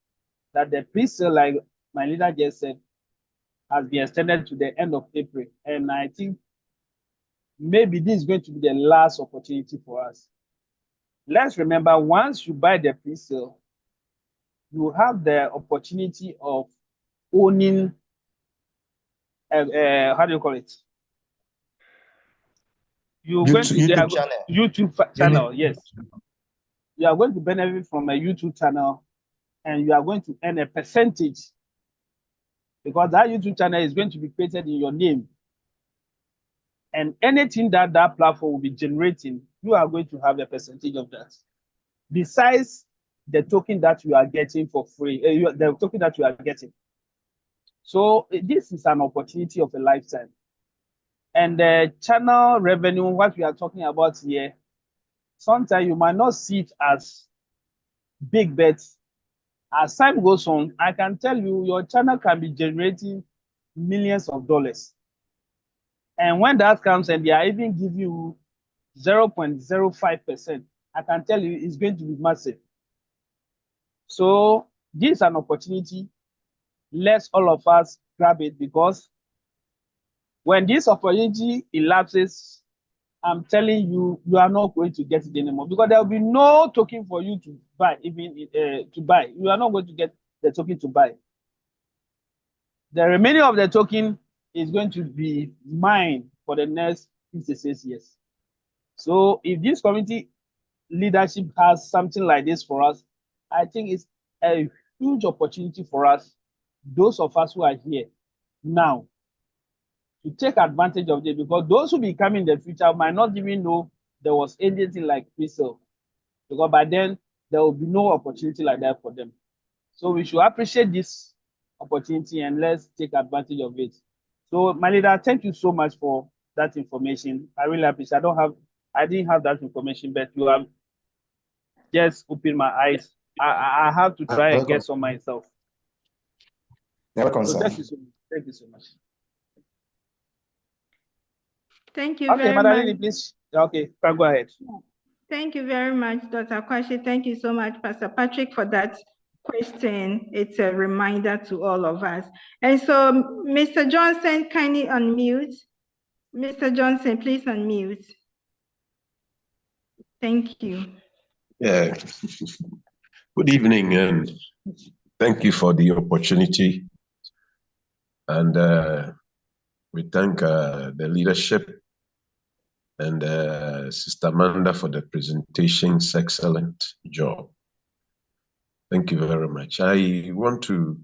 that the pre-sale, like my leader just said, has been extended to the end of April. And I think maybe this is going to be the last opportunity for us. Let's remember, once you buy the pre-sale, you have the opportunity of owning, how do you call it? YouTube channel. YouTube channel, yes. you are going to benefit from a YouTube channel, and you are going to earn a percentage, because that YouTube channel is going to be created in your name. And anything that that platform will be generating, you are going to have a percentage of that. Besides the token that you are getting for free, the token that you are getting. So this is an opportunity of a lifetime. And the channel revenue, what we are talking about here, sometimes you might not see it as big bets. As time goes on, I can tell you your channel can be generating millions of dollars. And when that comes and they are even give you 0.05%, I can tell you it's going to be massive. So this is an opportunity. Let's all of us grab it, because when this opportunity elapses, I'm telling you, you are not going to get it anymore, because there will be no token for you to buy, even to buy. You are not going to get the token to buy. The remaining of the token is going to be mine for the next 56 years. So if this community leadership has something like this for us, I think it's a huge opportunity for us, those of us who are here now, to take advantage of it, because those who be coming in the future might not even know there was anything like pre-sale, because by then there will be no opportunity like that for them. So we should appreciate this opportunity and let's take advantage of it. So my leader, thank you so much for that information. I really appreciate. I didn't have that information, but you have just opened my eyes. I have to try and get some myself. Welcome, So sir. thank you so much. Thank you so much. Thank you Okay, very Madam much. Lily, please. Okay, go ahead. Thank you very much, Dr. Kwashi. Thank you so much, Pastor Patrick, for that question. It's a reminder to all of us. And so, Mr. Johnson, kindly unmute. Mr. Johnson, please unmute. Thank you. Yeah. Good evening, and thank you for the opportunity. And we thank the leadership and Sister Amanda for the presentation's excellent job. Thank you very much. I want to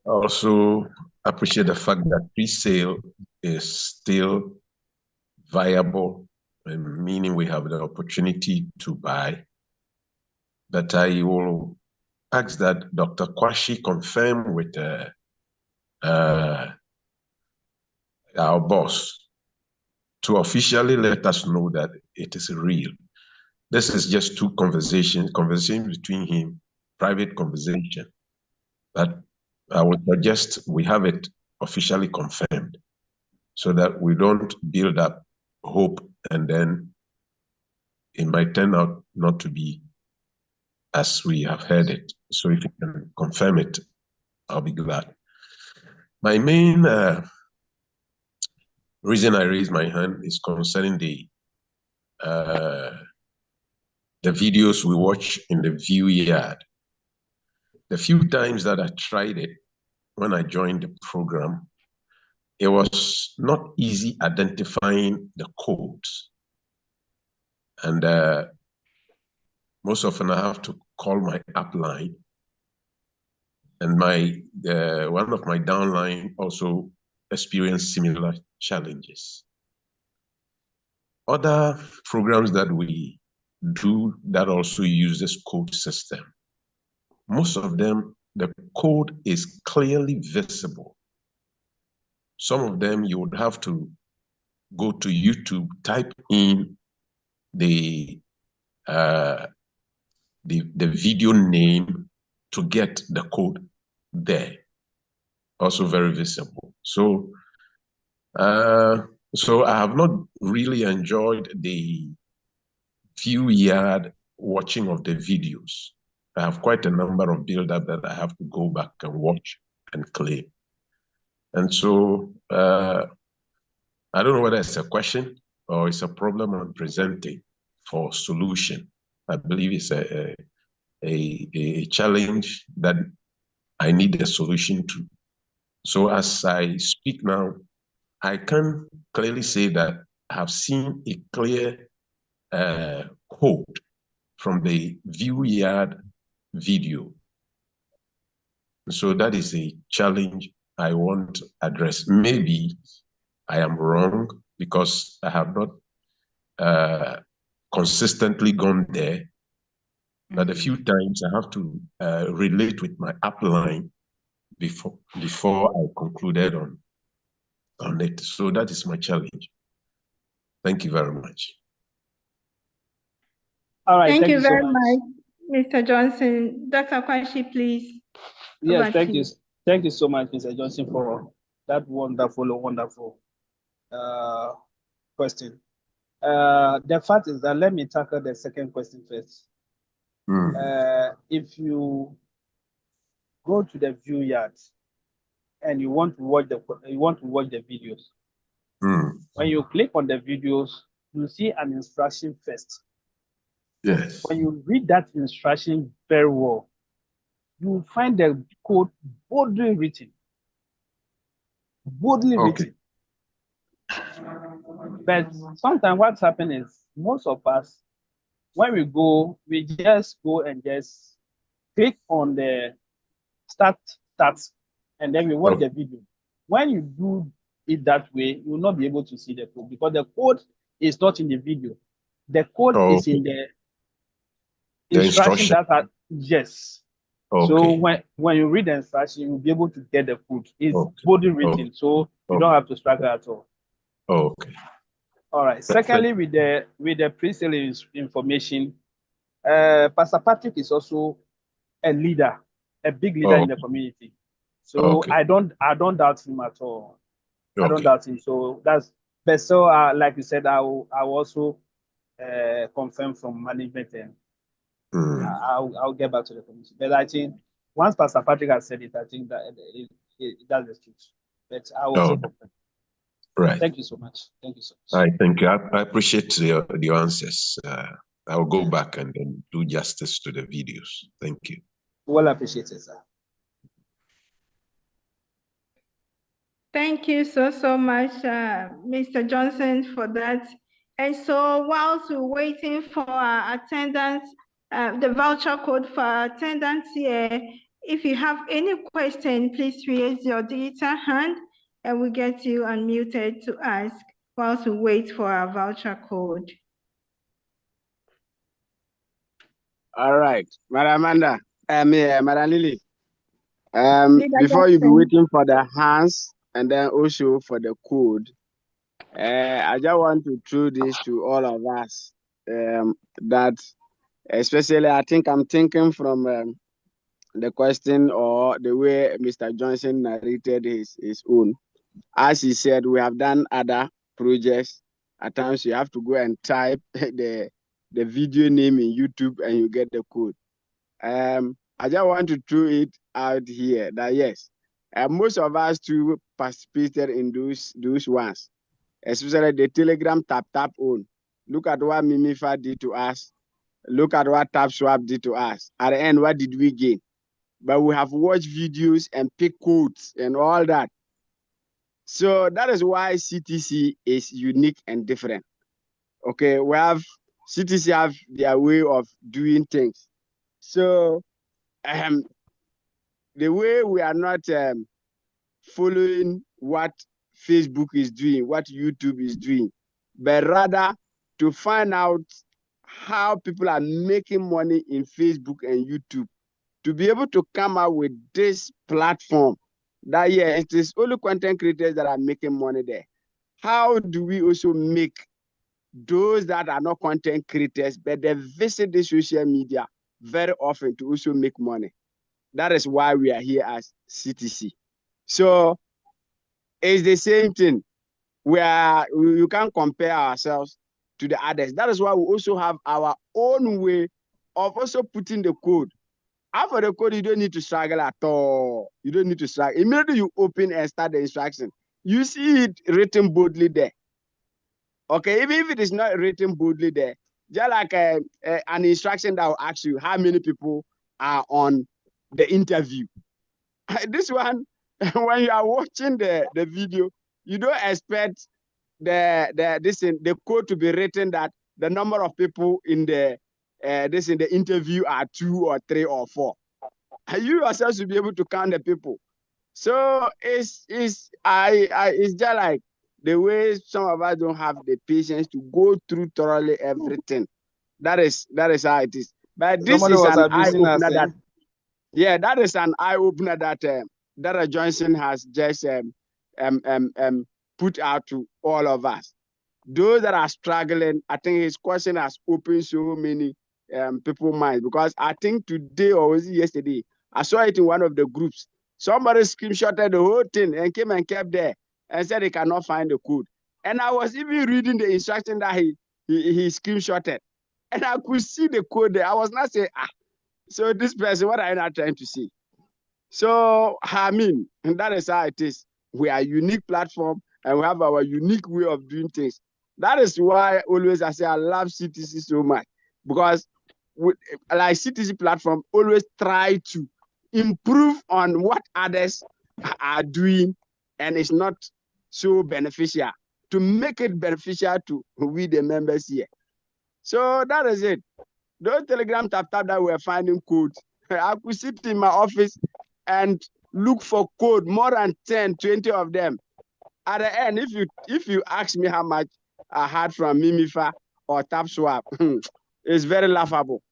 also appreciate the fact that pre-sale is still viable, meaning we have the opportunity to buy. But I will ask that Dr. Kwashi confirm with our boss to officially let us know that it is real. This is just two conversation between him, private conversation. But I would suggest we have it officially confirmed so that we don't build up hope and then it might turn out not to be as we have heard it. So if you can confirm it, I'll be glad. My main reason I raised my hand is concerning the videos we watch in the view yard. The few times that I tried it when I joined the program, it was not easy identifying the codes. And most often I have to call my upline, and one of my downline also experienced similar challenges. Other programs that we do that also use this code system, most of them, the code is clearly visible. Some of them you would have to go to YouTube, type in the video name to get the code there. Also very visible. So so I have not really enjoyed the view yard watching of the videos. I have quite a number of build-up that I have to go back and watch and claim. And so I don't know whether it's a question or it's a problem I'm presenting for solution. I believe it's a challenge that I need a solution to. So as I speak now, I can clearly say that I have seen a clear code from the view yard video. So that is a challenge I want to address. Maybe I am wrong because I have not consistently gone there. But a few times I have to relate with my upline before I concluded on it. So that is my challenge. Thank you very much. All right. Thank you so very much, Mr. Johnson. Dr. Kwashi, please. Yes, thank you. Thank you so much, Mr. Johnson, for that wonderful question. The fact is that let me tackle the second question first. If you go to the view yard and you want to watch the videos, when you click on the videos, you see an instruction first. Yes. When you read that instruction very well, you will find the code boldly written. Written. But sometimes what's happening is most of us, when we go, we just go and just click on the start, and then we watch the video. When you do it that way, you will not be able to see the code because the code is not in the video. The code is in the instruction that are, yes. So when you read the instruction, you'll be able to get the code. It's boldly written, so you don't have to struggle at all. Okay. All right. Secondly, with the pre-sale information, Pastor Patrick is also a leader, a big leader in the community. So I don't doubt him at all. I don't doubt him. So that's but so like you said, I will also confirm from management and I'll get back to the community. But I think once Pastor Patrick has said it, I think that that's the truth. But I will also confirm. Right. Thank you so much. Thank you so much. I thank you. I appreciate the answers. I'll go back and then do justice to the videos. Thank you. Well appreciated, sir. Thank you so much, Mr. Johnson, for that. And so whilst we're waiting for our attendance, the voucher code for our attendance here, if you have any question, please raise your digital hand and we'll get you unmuted to ask whilst we wait for our voucher code. All right, Madam Amanda, Madam Lily. Before you be waiting for the hands and then also for the code, I just want to throw this to all of us. That especially, I think I'm thinking from the question or the way Mr. Johnson narrated his own. As he said, we have done other projects. At times you have to go and type the video name in YouTube and you get the code. I just want to throw it out here that yes, most of us too participated in those ones, especially the Telegram tap on. Look at what Mimifa did to us. Look at what TapSwap did to us. At the end, what did we gain? But we have watched videos and pick codes and all that. So that is why CTC is unique and different. Okay, CTC have their way of doing things. So the way we are not following what Facebook is doing, what YouTube is doing, but rather to find out how people are making money in Facebook and YouTube, to be able to come out with this platform that, yeah, it is only content creators that are making money there. How do we also make those that are not content creators, but they visit the social media very often to also make money? That is why we are here as CTC. So it's the same thing. You can't compare ourselves to the others. That is why we also have our own way of also putting the code. After the code, you don't need to struggle at all. You don't need to struggle. Immediately you open and start the instruction, you see it written boldly there. Okay, even if it is not written boldly there, just like an instruction that will ask you how many people are on the interview. This one, when you are watching the video, you don't expect the code to be written that the number of people in the in the interview are 2 or 3 or 4. And you yourself should be able to count the people. So it's just like the way some of us don't have the patience to go through thoroughly everything. That is how it is. But this Somebody is was an abusing us. eye-opener that is an eye-opener that Dara Johnson has just put out to all of us. Those that are struggling, I think his question has opened so many people's minds, because I think today or was it yesterday, I saw it in one of the groups. Somebody screenshotted the whole thing and came and kept there and said he cannot find the code. And I was even reading the instruction that he screenshotted, and I could see the code there. I was not saying, so this person, what are you not trying to see? So I mean, and that is how it is. We are a unique platform and we have our unique way of doing things. That is why always I say I love CTC so much, because like CTC platform always try to improve on what others are doing, and it's not so beneficial, to make it beneficial to we the members here. So that is it. Those Telegram tap that we're finding codes, I could sit in my office and look for code, more than 10, 20 of them. At the end, if you ask me how much I had from Mimifa or TapSwap, it's very laughable.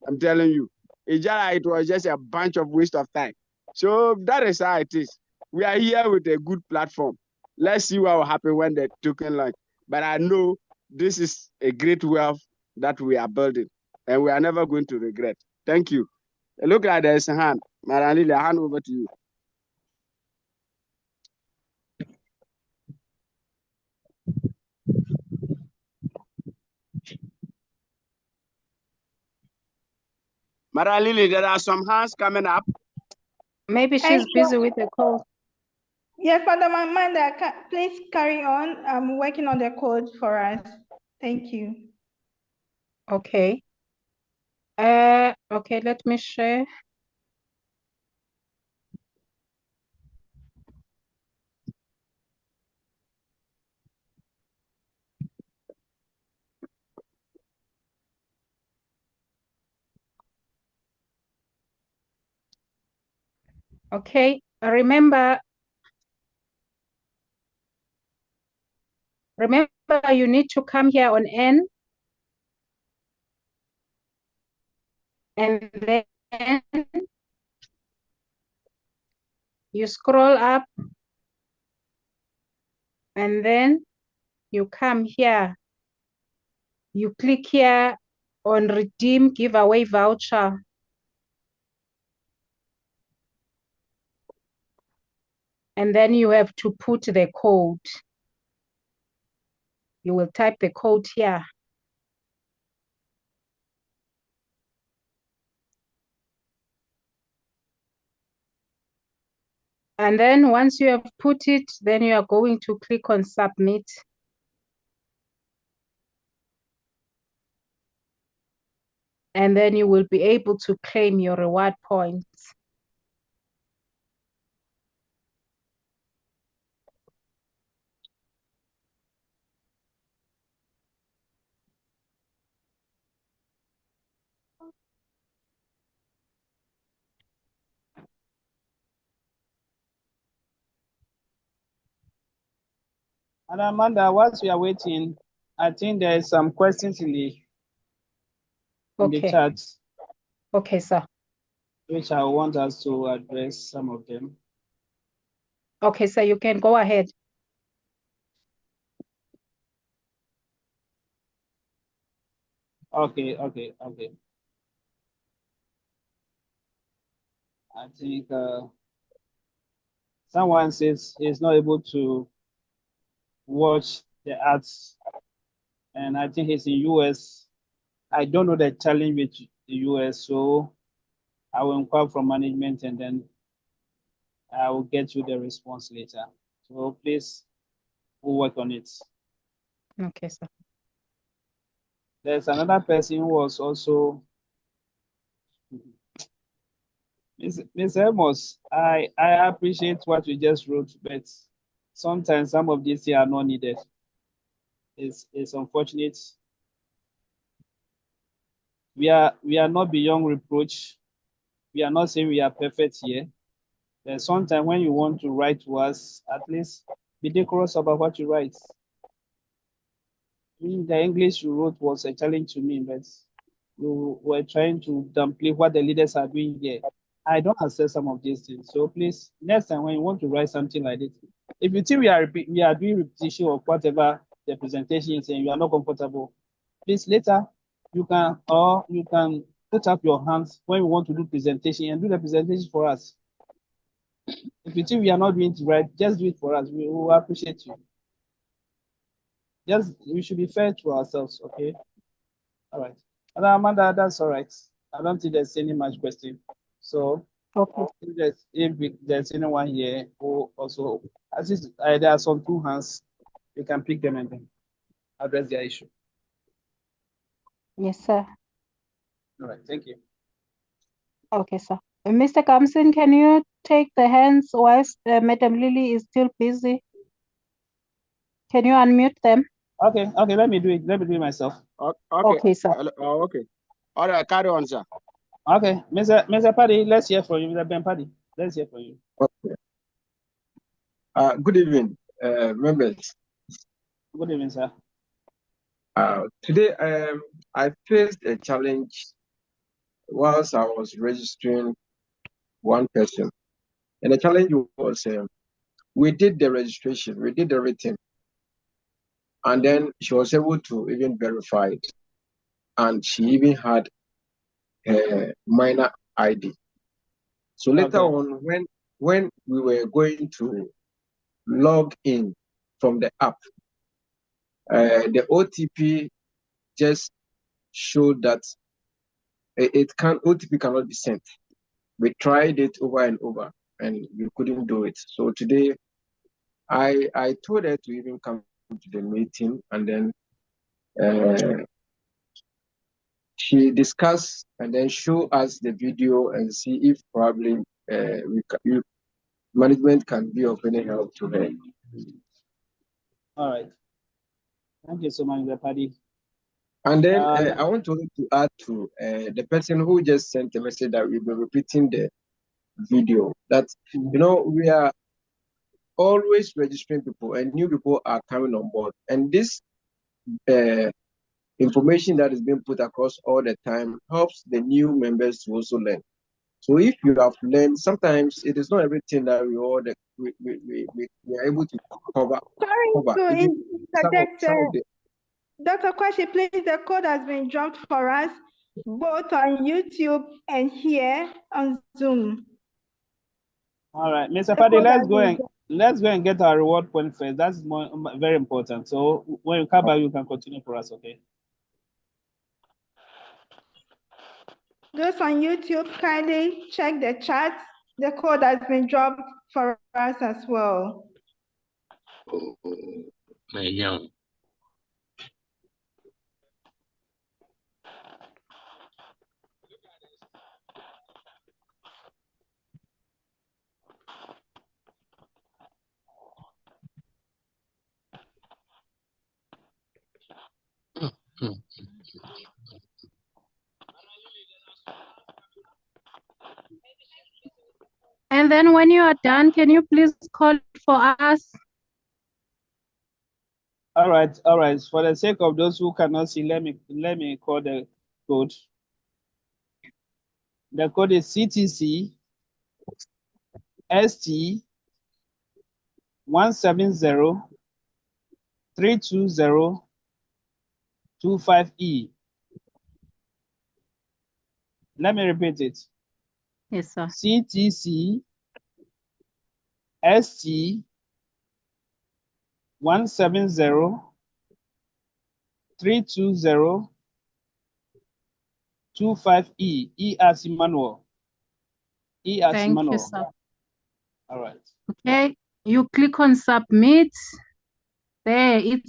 I'm telling you. It was just a bunch of waste of time. So that is how it is. We are here with a good platform. Let's see what will happen when the token launch. But I know this is a great wealth that we are building, and we are never going to regret. Thank you. Look like there's a hand. Madam Lily, I hand over to you. Madam Lily, there are some hands coming up. Maybe she's busy with the code. Yes, Madam Amanda, please carry on. I'm working on the code for us. Thank you. Okay. Okay, let me share. Okay, remember you need to come here on N, and then you scroll up, and then you come here. You click here on redeem giveaway voucher. And then you have to put the code. You will type the code here. And then once you have put it, then you are going to click on submit. And then you will be able to claim your reward points. And Amanda, whilst we are waiting, I think there is some questions in the chat. Okay, sir. Which I want us to address some of them. Okay, so you can go ahead. Okay. I think someone says he's not able to watch the ads, and I think he's in US. I don't know the challenge with the US, so I will inquire from management and then I will get you the response later. So please, we'll work on it. Okay, sir. There's another person who was also Ms. Amos, I appreciate what you just wrote, but sometimes some of these here are not needed. It's unfortunate We are not beyond reproach. We are not saying we are perfect here. There's sometimes when you want to write to us, at least be decorous about what you write. The English you wrote was a challenge to me, but you were trying to downplay what the leaders are doing here. I don't accept some of these things. So please, next time when you want to write something like this, if you think we are doing repetition of whatever the presentation is and you are not comfortable, please later you can put up your hands when we want to do presentation and do the presentation for us. If you think we are not doing it right, just do it for us. We will appreciate you. We should be fair to ourselves, okay? All right. And Amanda, that's all right. I don't think there's any much question. So Okay. if there's anyone here who also, there are some two hands, you can pick them and then address their issue. Yes, sir. All right, thank you. Okay, sir. Mr. Kamsin, can you take the hands whilst Madam Lily is still busy? Can you unmute them? Okay, let me do it. Let me do it myself. Okay. Okay, sir. Okay. All right, carry on, sir. Okay, Mr. Paddy, let's hear from you. Mr. Ben Paddy, let's hear from you. Okay. Good evening, members. Good evening, sir. Today, I faced a challenge whilst I was registering one person. And the challenge was we did the registration, we did everything. And then she was able to even verify it. And she even had her minor ID. So later on, when we were going to log in from the app, the OTP just showed that OTP cannot be sent. We tried it over and over and we couldn't do it. So today I told her to even come to the meeting, and then she discussed and then show us the video and see if probably management can be of any help to her. All right. Thank you so much, Mr. Paddy. And then I want to add to the person who just sent a message that we'll be repeating the video, that we are always registering people and new people are coming on board, and this information that is being put across all the time helps the new members to also learn. So if you have learned, sometimes it is not everything that we are able to cover. Sorry to interject, Dr. Kwashi, please, the code has been dropped for us, both on YouTube and here on Zoom. All right, Mr. Paddy, let's go and get our reward point first. That's very important. So when you come back, you can continue for us, okay? Those on YouTube, kindly check the chat. The code has been dropped for us as well. And then when you are done, can you please call for us? All right. For the sake of those who cannot see, let me call the code. The code is CTC ST 170-320-25E. Let me repeat it. Yes, sir. CTC ST 170-320-25E. E as Emmanuel. E as Thank Emmanuel. you, sir. All right. Okay, you click on submit. There it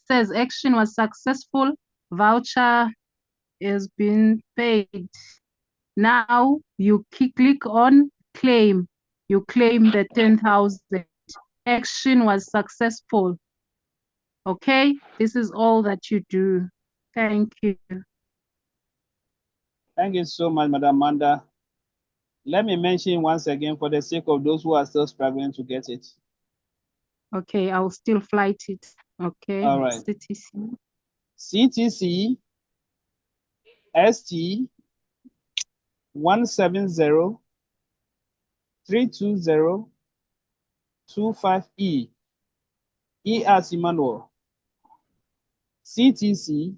says action was successful. Voucher has been paid. Now you click on claim. You claim the 10,000. Action was successful. Okay, this is all that you do. Thank you. Thank you so much, Madam Amanda. Let me mention once again for the sake of those who are still struggling to get it. Okay, I'll still flight it. Okay, All right. CTC. CTC ST 170 320 25E. E as Emmanuel. CTC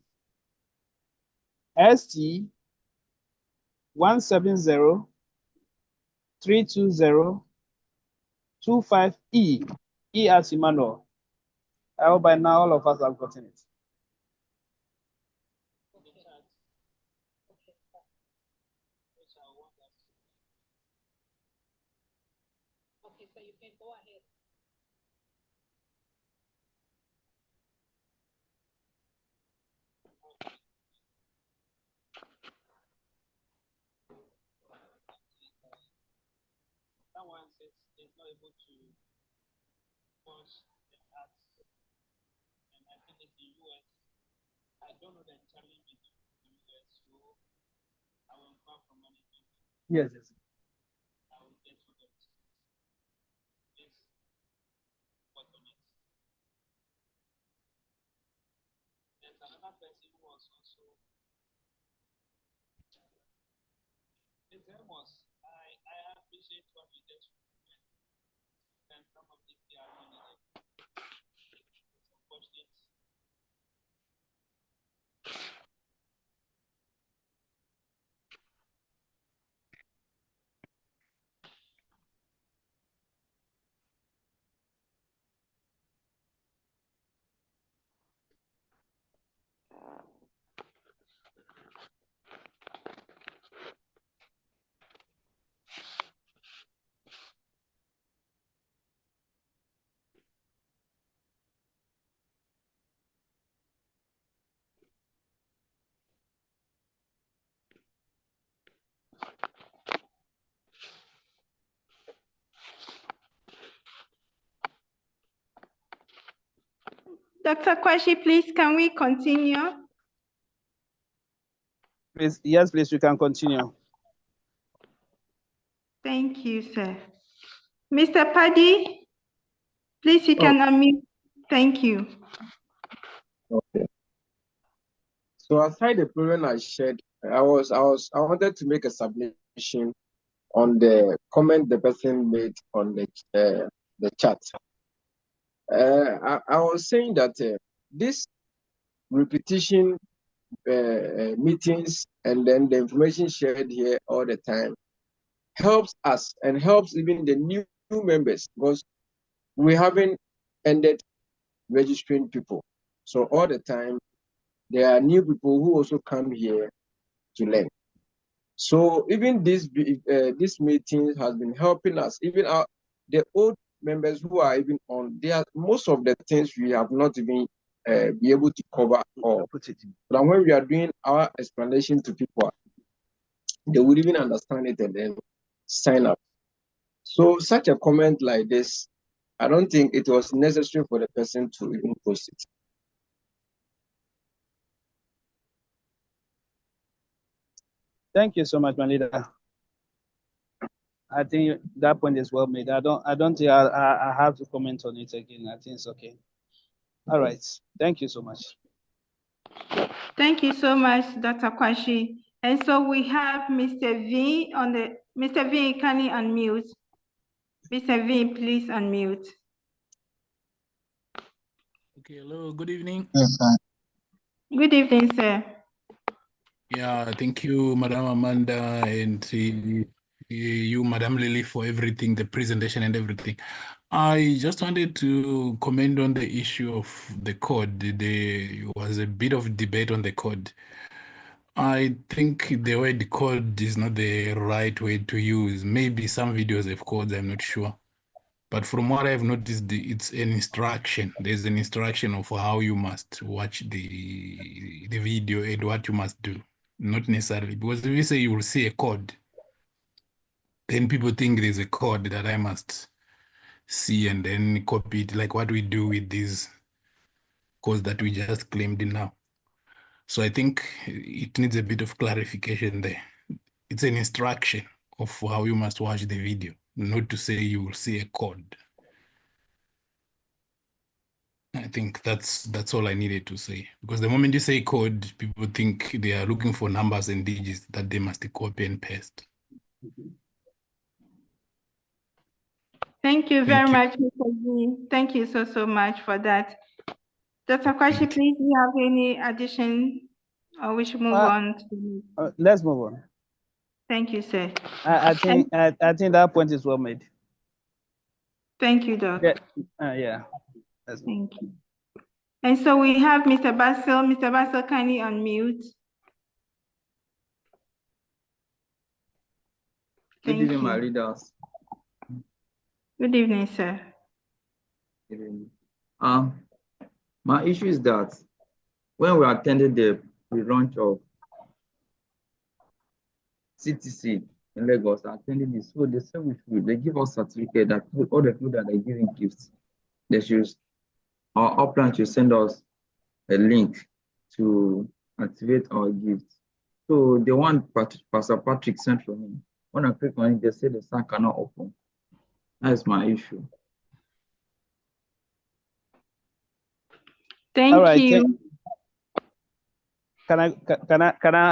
ST 170 320 25E. E as Emmanuel. I hope by now all of us have gotten it. Okay, so you can go ahead. Someone says is not able to pause the ads, and I think it's the US. I don't know the challenge in the US, so I will inquire from management. Yes, yes. I will get to that. Yes, what on it. There's another person who was also. His name was I appreciate what you did. And some of these they are not needed. It's unfortunate. Dr. Kwashi, please, can we continue? Please, yes, please, you can continue. Thank you, sir. Mr. Paddy, please, you can unmute. Thank you. Okay. So aside the problem I shared, I wanted to make a submission on the comment the person made on the chat. I was saying that this repetition meetings and then the information shared here all the time helps us and helps even the new members, because we haven't ended registering people. So all the time there are new people who also come here to learn. So even this meeting has been helping us. Even the old members who are even on, there are most of the things we have not even be able to cover all. But when we are doing our explanation to people, they would even understand it and then sign up. So such a comment like this, I don't think it was necessary for the person to even post it. Thank you so much, my leader. I think that point is well made. I don't think I have to comment on it again. I think it's okay. All right. Thank you so much. Thank you so much, Dr. Kwashi. And so we have Mr. V on the, Mr. V, can you unmute? Mr. V, please unmute. Okay, hello, good evening. Yes, sir. Good evening, sir. Yeah, thank you, Madam Amanda, and you, Madam Lily, for everything, the presentation and everything. I just wanted to comment on the issue of the code. There was a bit of debate on the code. I think the word code is not the right way to use. Maybe some videos have codes, I'm not sure. But from what I've noticed, it's an instruction. There's an instruction of how you must watch the video and what you must do. Not necessarily, because if you say you will see a code, then people think there's a code that I must see and then copy it, like what we do with these codes that we just claimed now. So I think it needs a bit of clarification there. It's an instruction of how you must watch the video, not to say you will see a code. I think that's all I needed to say, because the moment you say code, people think they are looking for numbers and digits that they must copy and paste. Thank you very much, Mr. G. Thank you so much for that. Dr. Kwashi, please, do you have any addition, or we should move on? Let's move on. Thank you, sir. I think that point is well made. Thank you, Doc. Yeah. Thank you. And so we have Mr. Basil. Mr. Basil, kindly unmute. Good evening, my leaders. Good evening, sir. Good evening. My issue is that when we attended the launch of CTC in Lagos, I attended this. So they said they give us certificate that all the people that are giving gifts, they should, our upline should send us a link to activate our gifts. So the one Pastor Patrick sent for me, when I click on it, they say the site cannot open. That's my issue. Thank you. Can I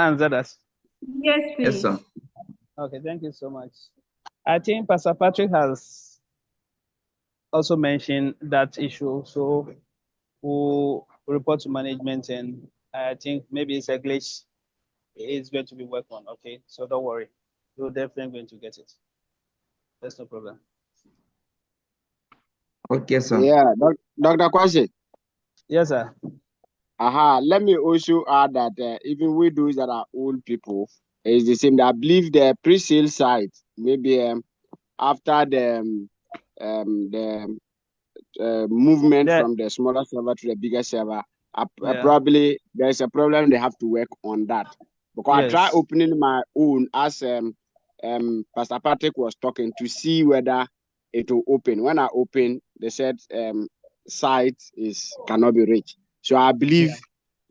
answer that? Yes, please. Yes, sir. Okay, thank you so much. I think Pastor Patrick has also mentioned that issue, so we'll report to management, and I think maybe it's a glitch. It's going to be worked on. Okay, so don't worry, we're definitely going to get it. That's no problem. Okay, sir. Yeah, Dr. Kwasi. Yes, sir. Let me also add that even with those that are old people, it's the same. I believe the pre-sale site, maybe after the movement from the smaller server to the bigger server, probably there's a problem. They have to work on that. Because I try opening my own as Pastor Patrick was talking to see whether it will open. When I open, they said site cannot be reached. So I believe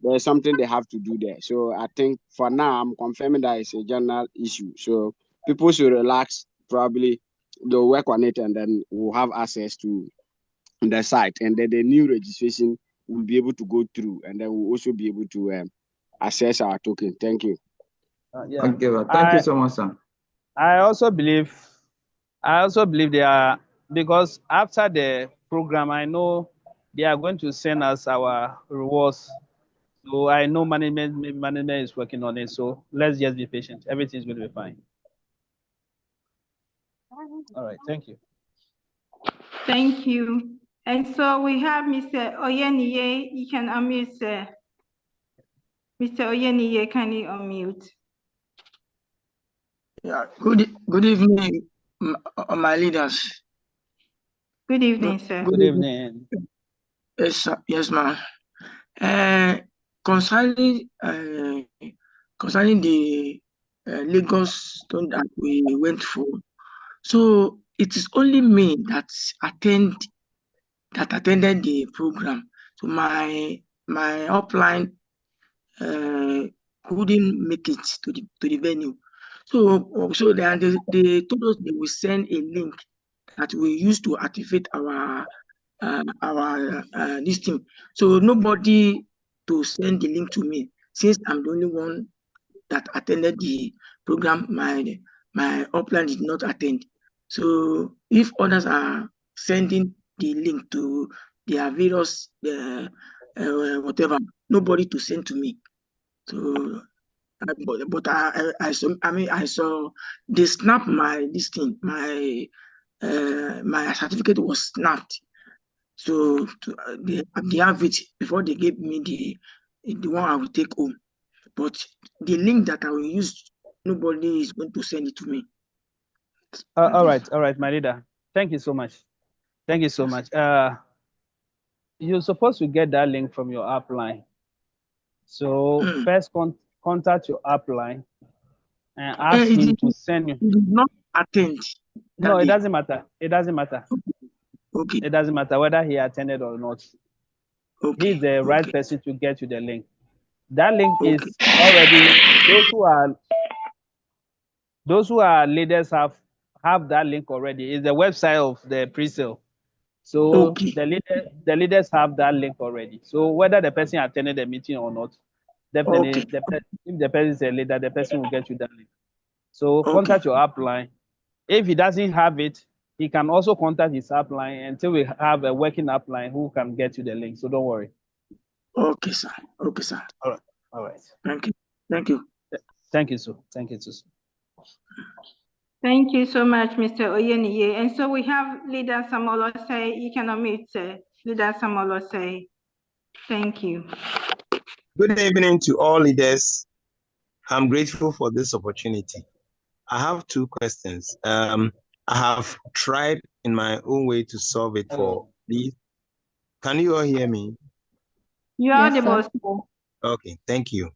there's something they have to do there. So I think for now, I'm confirming that it's a general issue. So people should relax. Probably they'll work on it, and then we'll have access to the site. And then the new registration will be able to go through, and then we'll also be able to access our token. Thank you. Okay, well, thank you so much, sir. I also believe they are, because after the program, I know they are going to send us our rewards. So I know management is working on it. So let's just be patient. Everything is going to be fine. All right. Thank you. Thank you. And so we have Mr. Oyeniye. You can unmute, sir. Mr. Oyeniye, can you unmute? Yeah. Good evening, my leaders. Good evening, sir. Good evening. Yes, sir. Yes, ma'am. Concerning the Lagos stone that we went for, so it is only me that attended the program. So my upline couldn't make it to the venue. So they told us they will send a link that we use to activate our this team. So nobody to send the link to me, since I'm the only one that attended the program. My upline did not attend. So if others are sending the link to their various whatever, nobody to send to me. So but I saw they snapped my this thing, my certificate was snapped. So they have it before they gave me the one I will take home. But the link that I will use, nobody is going to send it to me. All right, my leader. Thank you so much. Thank you so much. You're supposed to get that link from your upline. So first contact your upline and ask him to send you. He did not attend. No, it doesn't matter. It doesn't matter. Okay. It doesn't matter whether he attended or not. Okay. He's the right person to get you the link. That link Okay. is already those who are leaders have that link already. It's the website of the pre-sale. So Okay. the leaders have that link already. So whether the person attended the meeting or not, definitely Okay. if the person is a leader, the person will get you that link. So Okay. contact your upline. If he doesn't have it, he can also contact his upline until we have a working upline who can get you the link. So don't worry. Okay, sir. Okay, sir. All right. All right. Thank you. Thank you. Thank you, sir. Thank you, sir. Thank you so much, Mr. Oyeniye. And so we have Leader Samolose. You can unmute, sir. Leader Samolose. Thank you. Good evening to all leaders. I'm grateful for this opportunity. I have two questions. I have tried in my own way to solve it for these. Can you all hear me? You are Yes, the sir. boss. Okay, thank you.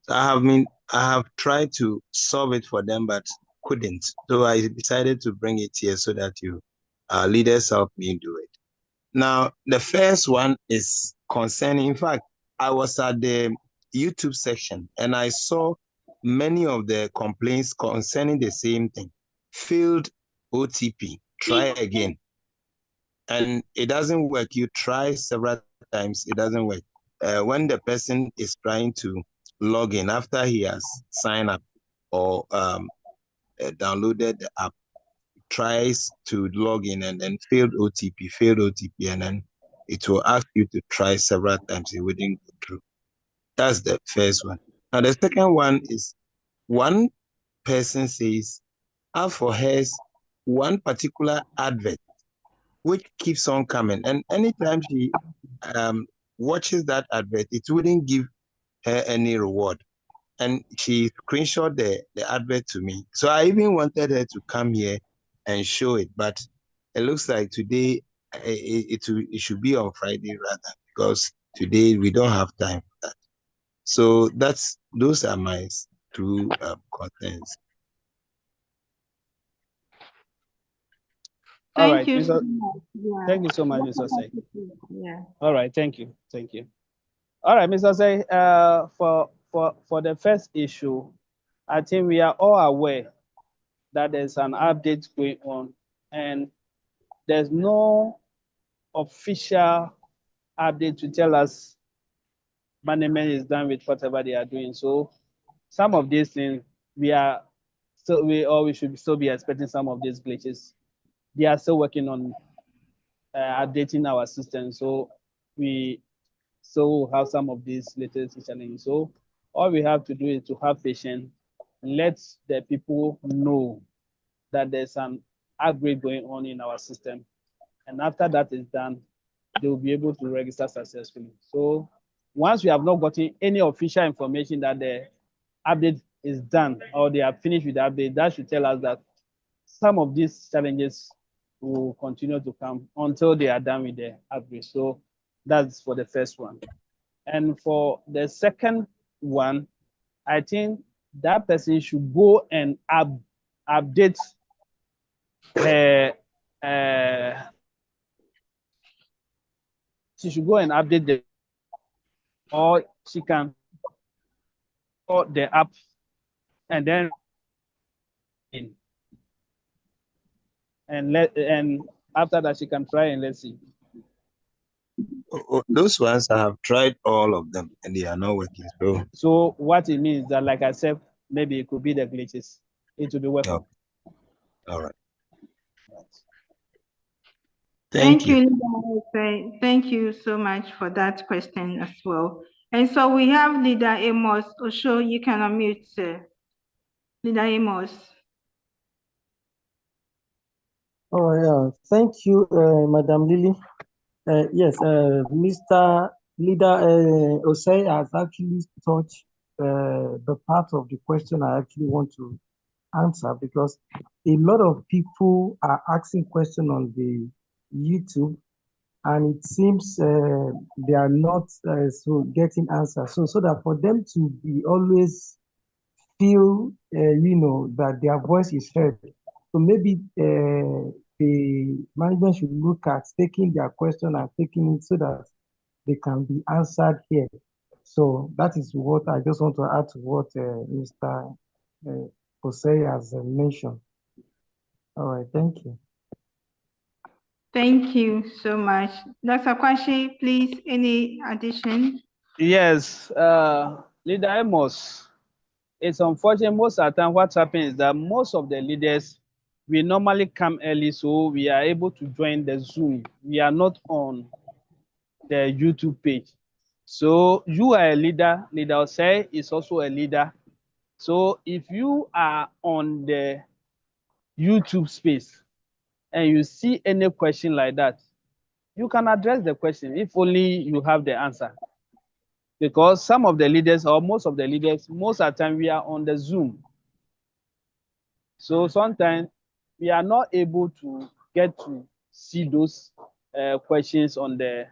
So I have tried to solve it for them, but couldn't. So I decided to bring it here so that you leaders help me do it. Now, the first one is concerning, in fact, I was at the YouTube section and I saw many of the complaints concerning the same thing. Failed OTP, try again. And it doesn't work. You try several times, it doesn't work. When the person is trying to log in after he has signed up or downloaded the app, tries to log in and then failed OTP, and then it will ask you to try several times. It wouldn't go through. That's the first one. Now, the second one is one person says, for hers, one particular advert, which keeps on coming. And anytime she watches that advert, it wouldn't give her any reward. And she screenshot the advert to me. So I even wanted her to come here and show it, but it looks like today it should be on Friday rather, because today we don't have time for that. So those are my two concerns. All Thank right, you so Mr. much. Yeah. Thank you so much, Mr. Say. Yeah. All right, thank you. Thank you. All right, Mr. Say, for the first issue, I think we are all aware that there's an update going on and there's no official update to tell us management is done with whatever they are doing. So some of these things we should still be expecting some of these glitches. They are still working on updating our system. So we still have some of these latest challenges. So all we have to do is to have patience, let the people know that there's an upgrade going on in our system. And after that is done, they will be able to register successfully. So once we have not gotten any official information that the update is done or they are finished with the update, that should tell us that some of these challenges will continue to come until they are done with the upgrade. So that's for the first one. And for the second one, I think that person should go and update her. She should go and update the, or she can or the app and then in and after that she can try and let's see. Those ones I have tried all of them and they are not working. So what it means that, like I said, maybe it could be the glitches. It will be working. Okay. All right. Thank you, Leader. Thank you so much for that question as well. And so we have Leader Amos Osho. You can unmute, sir. Leader Amos. Oh, yeah. Thank you, Madam Lily. Yes, Mr. Leader Osei has actually touched the part of the question I actually want to answer, because a lot of people are asking questions on the YouTube, and it seems they are not so getting answers. So that for them to be always feel, that their voice is heard. So maybe the management should look at taking their question and taking it so that they can be answered here. So that is what I just want to add to what Mr. Jose has mentioned. All right, thank you. Thank you so much. Dr. Kwashi, please, any addition? Yes, Leader Amos. It's unfortunate most of the time what happens is that most of the leaders, we normally come early so we are able to join the Zoom. We are not on the YouTube page. So you are a leader, Leader Osei is also a leader. So if you are on the YouTube space and you see any question like that, you can address the question if only you have the answer. Because some of the leaders or most of the leaders, most of the time we are on the Zoom. So sometimes we are not able to get to see those questions on the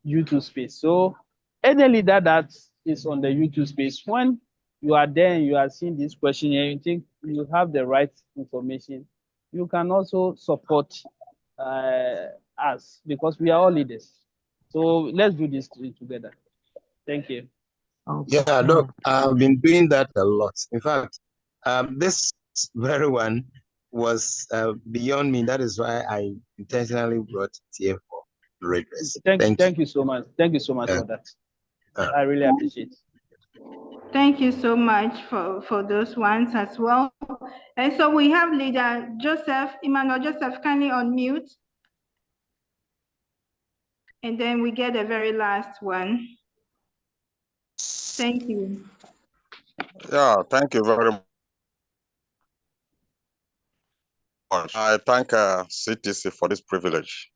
YouTube space. So any leader that is on the YouTube space, when you are there and you are seeing this question and you think you have the right information, you can also support us because we are all leaders. So let's do this together. Thank you. Yeah, Doc, I've been doing that a lot. In fact, this very one was beyond me. That is why I intentionally brought it here for redress. Thank you so much. Thank you so much for that. I really appreciate it. Thank you so much for those ones as well. And so we have Leader Joseph, Emmanuel Joseph, kindly unmute. And then we get the very last one. Thank you. Yeah, thank you very much. I thank CTC for this privilege.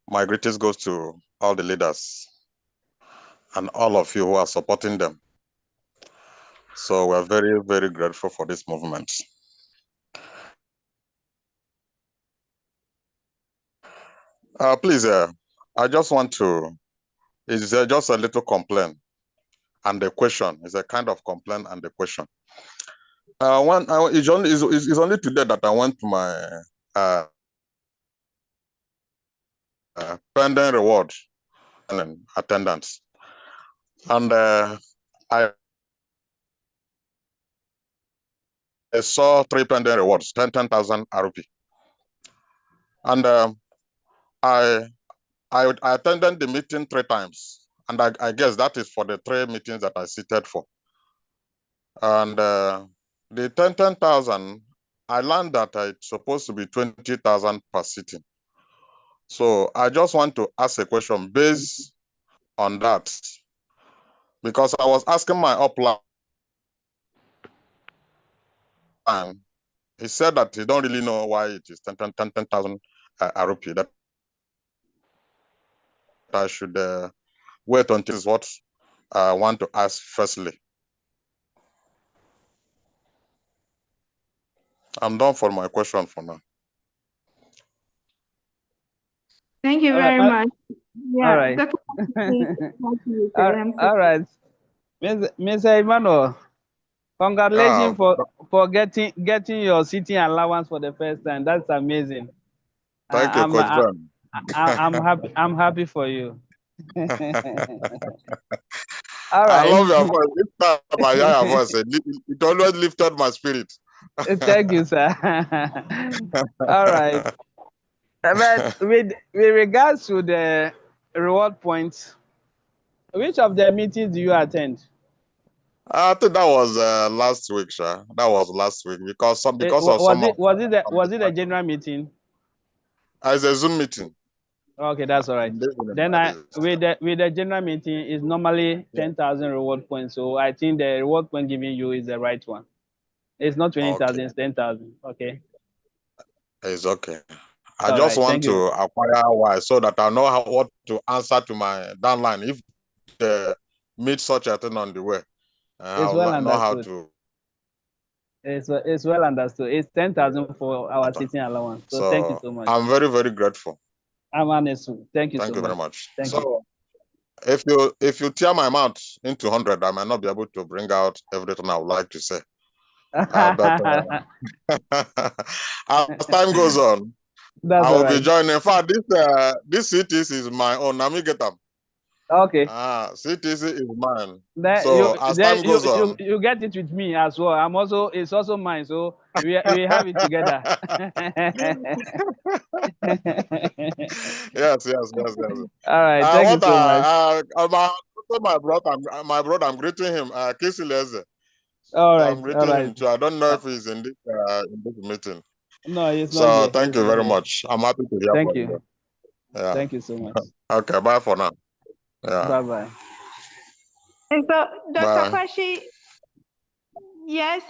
My greetings goes to all the leaders and all of you who are supporting them. So we're very, very grateful for this movement. Please, I just want to, it's just a little complaint and a question. It's a kind of complaint and a question. It's only today that I went to my pending reward and attendance. And I saw 3 pending rewards, 10,000 RP. And I attended the meeting 3 times. And I guess that is for the 3 meetings that I seated for. And the 10,000, I learned that it's supposed to be 20,000 per sitting. So I just want to ask a question based on that, because I was asking my upline. He said that he don't really know why it is 10,000 RP. That I should wait until this is what I want to ask firstly. I'm done for my question for now. Thank you very much. Yeah. All right. All right. Mr. Emmanuel, congratulations for getting your sitting allowance for the first time. That's amazing. Thank you, Coach Ben. I'm happy for you. All right. I love your voice. This time I hear your voice, it always lifted my spirit. Thank you, sir. All right. But with regards to the reward points, which of the meetings do you attend? I think that was last week, sir. That was last week because was it a general meeting? It's a Zoom meeting. Okay, that's all right. Then with the general meeting is normally 10,000 reward points. So I think the reward point giving you is the right one. It's not 20,000, it's 10,000. Okay. It's okay. I just want to acquire why so that I know what to answer to my downline if they meet such a thing on the way. It's well understood. Know how to. It's well understood. It's 10,000 for our sitting allowance. So thank you so much. I'm very, very grateful. I'm honest. Thank you. Thank you so very much. much. If you tear my mouth into 100, I might not be able to bring out everything I would like to say. But as time goes on, I will be joining. In fact, this CTC is my own. Let me get them. Okay. CTC is mine. Then So as time goes on, you get it with me as well. It's also mine. So we have it together. yes. All right. Thank you so much. My brother, I'm greeting him. Kisileze. All right. I'm greeting him too. I don't know if he's in this meeting. No, he's not So here. thank you very much. I'm happy to hear Thank from you. you. Yeah. Thank you so much. Okay, bye for now. Yeah. Bye-bye. And so, Dr. Bye. Kwashi, yes,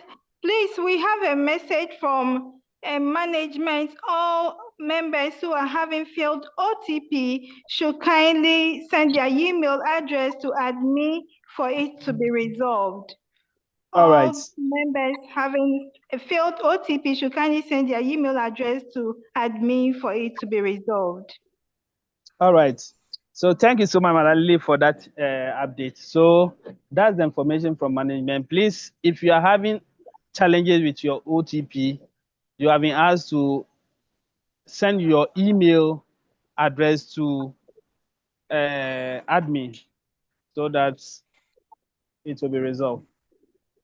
please, we have a message from management. All members who are having failed OTP should kindly send their email address to admin for it to be resolved. All right. All members having a failed OTP should kindly send their email address to admin for it to be resolved. All right. So thank you so much, Madam Lily, for that update. So that's the information from management. Please, if you are having challenges with your OTP, you have been asked to send your email address to admin so that it will be resolved.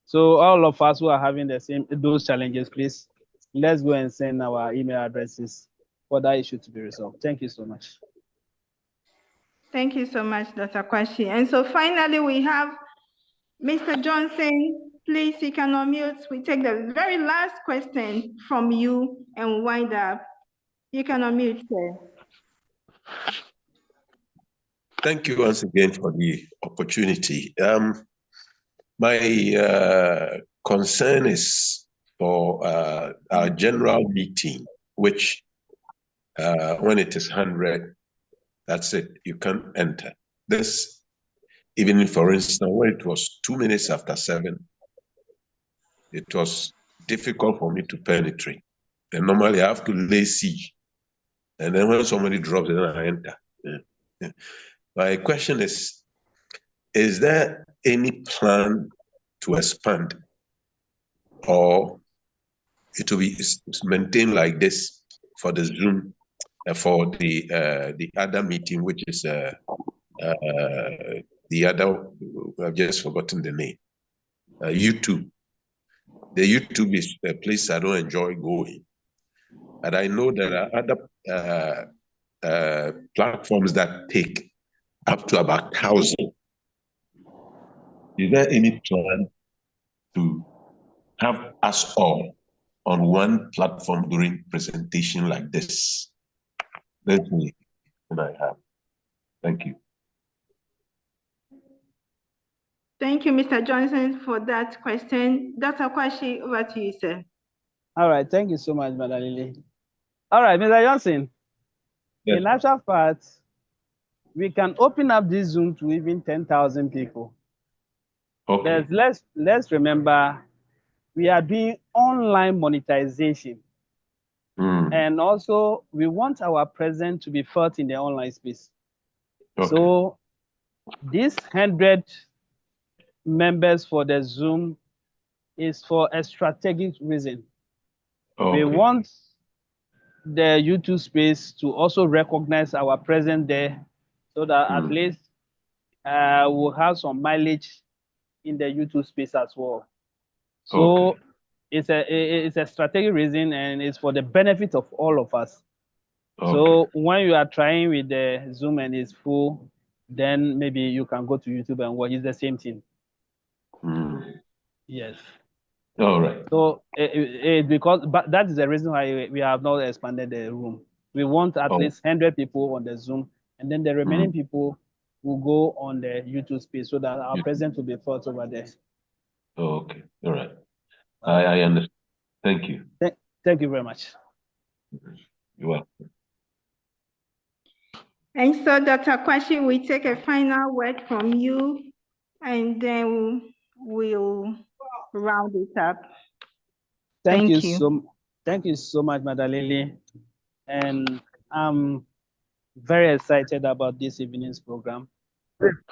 So all of us who are having those challenges, please, let's go and send our email addresses for that issue to be resolved. Thank you so much. Thank you so much, Dr. Kwashi. And so finally, we have Mr. Johnson. Please, you can unmute. We take the very last question from you and wind up. You can unmute, sir. Thank you once again for the opportunity. My concern is for our general meeting, which when it is 100, that's it, you can't enter. This evening, for instance, when it was 2 minutes after 7, it was difficult for me to penetrate. And normally I have to lay siege. And then when somebody drops, then I enter. Yeah. My question is there any plan to expand, or it will be maintained like this for the Zoom, for the other meeting, which is the other, I've just forgotten the name, YouTube. The YouTube is a place I don't enjoy going. And I know there are other platforms that take up to about 1,000. Is there any plan to have us all on one platform during presentation like this? That's me, and I have. Thank you. Thank you, Mr. Johnson, for that question. Dr. Kwashi, over to you, sir. All right. Thank you so much, Madam Lily. All right, Mr. Johnson. Yes. In actual fact, we can open up this Zoom to even 10,000 people. Okay. But let's remember, we are doing online monetization. And also, we want our presence to be felt in the online space. Okay. So, this 100 members for the Zoom is for a strategic reason. Okay. We want the YouTube space to also recognize our presence there, so that at least we'll have some mileage in the YouTube space as well. So okay. It's a strategic reason, and it's for the benefit of all of us. Okay. So when you are trying with the Zoom and it's full, then maybe you can go to YouTube and watch. It's the same thing. Yes. All right. So but that is the reason why we have not expanded the room. We want at least 100 people on the Zoom, and then the remaining people will go on the YouTube space so that our presence will be felt over there. Okay. All right. I understand. Thank you. Thank you very much. You're welcome. And so, Dr. Kwashi, we take a final word from you, and then we'll round it up. Thank you so much, Madam Lily. And I'm very excited about this evening's program.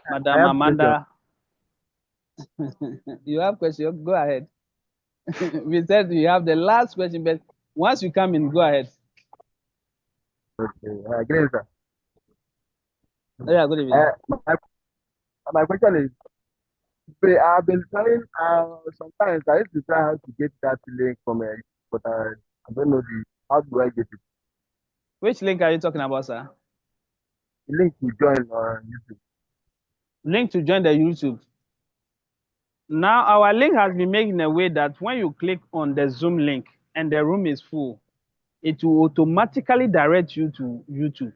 Madam Amanda, you have questions? Go ahead. We said you have the last question, but once you come in, go ahead. Okay. Good evening, sir. Yeah, good evening. My question is, I've been trying, sometimes I used to try how to get that link from but I don't know how do I get it? Which link are you talking about, sir? The link to join YouTube. Link to join the YouTube. Now our link has been made in a way that when you click on the Zoom link and the room is full, it will automatically direct you to YouTube.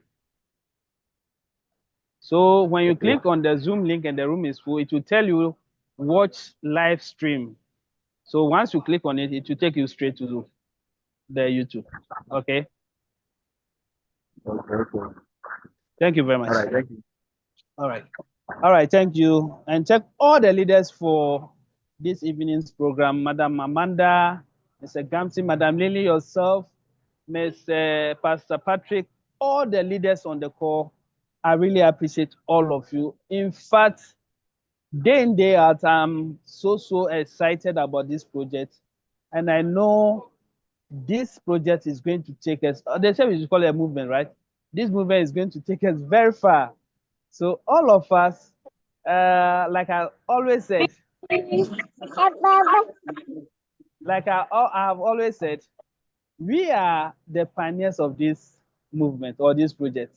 So when you click on the Zoom link and the room is full, it will tell you watch live stream. So once you click on it, it will take you straight to the YouTube. Okay. Okay. Thank you very much. All right, thank you. All right. All right, thank you. And thank all the leaders for this evening's program. Madam Amanda, Mr. Gamsi, Madam Lily, yourself, Mr. Pastor Patrick, all the leaders on the call. I really appreciate all of you. In fact, day in, day out, I'm so excited about this project. And I know this project is going to take us, they say we should call it a movement, right? This movement is going to take us very far. So all of us, like I always said, have always said, we are the pioneers of this movement or this project.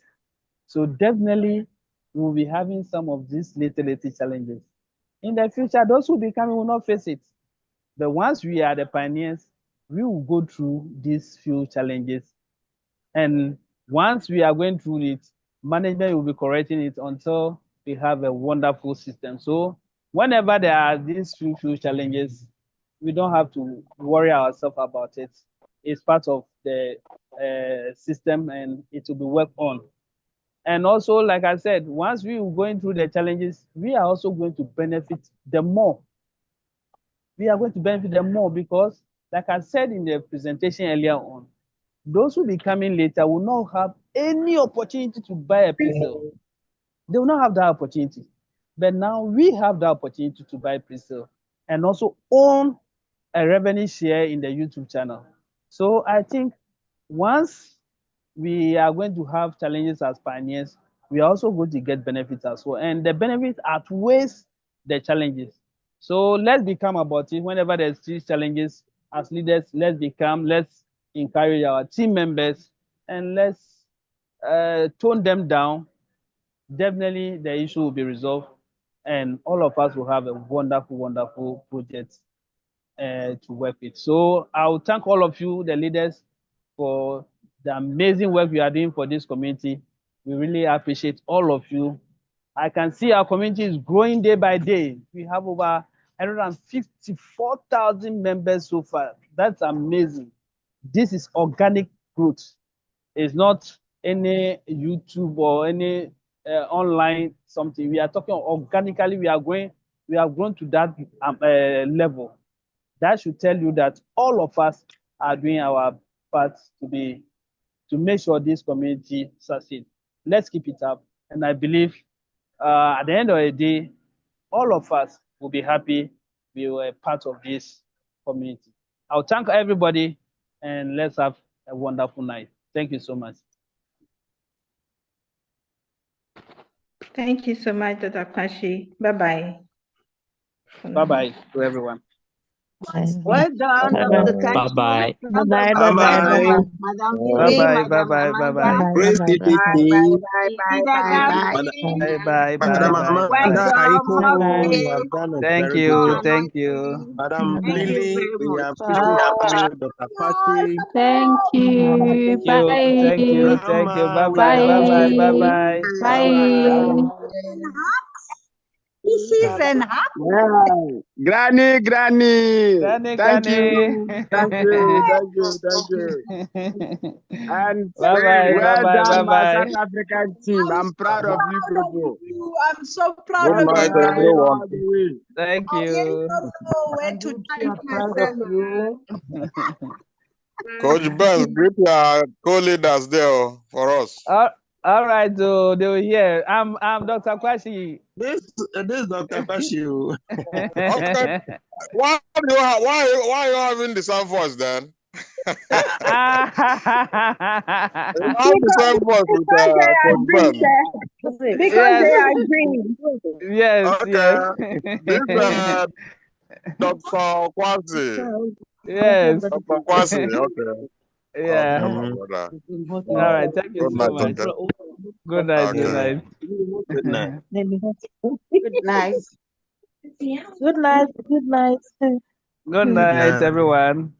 So definitely we'll be having some of these little challenges. In the future, those who be coming will not face it. But once we are the pioneers, we will go through these few challenges. And once we are going through it, management will be correcting it until we have a wonderful system. So whenever there are these few challenges, we don't have to worry ourselves about it. It's part of the system and it will be worked on. And also, like I said, once we are going through the challenges, we are also going to benefit them more. We are going to benefit them more because, like I said in the presentation earlier on, those who be coming later will not have any opportunity to buy a pre-sale. They will not have that opportunity. But now we have the opportunity to buy pre-sale and also own a revenue share in the YouTube channel. So I think once we are going to have challenges as pioneers, we are also going to get benefits as well. And the benefits outweighs the challenges. So let's become about it. Whenever there's these challenges, as leaders, let's encourage our team members and let's tone them down. Definitely the issue will be resolved and all of us will have a wonderful project to work with. So I'll thank all of you, the leaders, for the amazing work you are doing for this community. We really appreciate all of you. I can see our community is growing day by day. We have over 154,000 members so far. That's amazing. This is organic growth. It's not any YouTube or any online something. We are talking organically. We have grown to that level. That should tell you that all of us are doing our part to make sure this community succeeds. Let's keep it up. And I believe at the end of the day, all of us will be happy we were part of this community. I'll thank everybody and let's have a wonderful night. Thank you so much. Thank you so much, Dr. Kwashi. Bye-bye. Bye-bye to everyone. Well done, Dr. Kachi. Bye-bye. Bye-bye. Madam Lily, Madam Amanda. Grace Bye-bye. Madam Amanda, I echo you have done a Thank very you, good job. thank you. Madam Thank you Lily, very we much. appreciate you, Dr. Patrick. Thank you. Bye. Thank you. Grandma, Bye-bye, we bye-bye, appreciate bye-bye. you. Bye. This is an app. Yeah. Granny. Granny. Thank you. And Bye-bye, well bye-bye, done, my bye-bye. South African team. I'm proud of you people. I'm so proud Good of night, you. everyone. All the way. Thank I really you. don't know where to thank myself. Coach Ben, greet your co-leaders there for us. All right, so they were here. I'm Dr. Kwashi. This is Dr. Kwashi. Okay. Why are you having the same voice then? You have the same voice with Coach Ben. Because they are green. Yes, Okay. yes. This Dr. Kwasi. Yes. Dr. Kwasi, okay. Yeah. Okay, my brother. All right. Thank you Good so night, much. okay. Good night. Good Okay. night. Good night. Good night. Good night. Good night. Good night, night. everyone.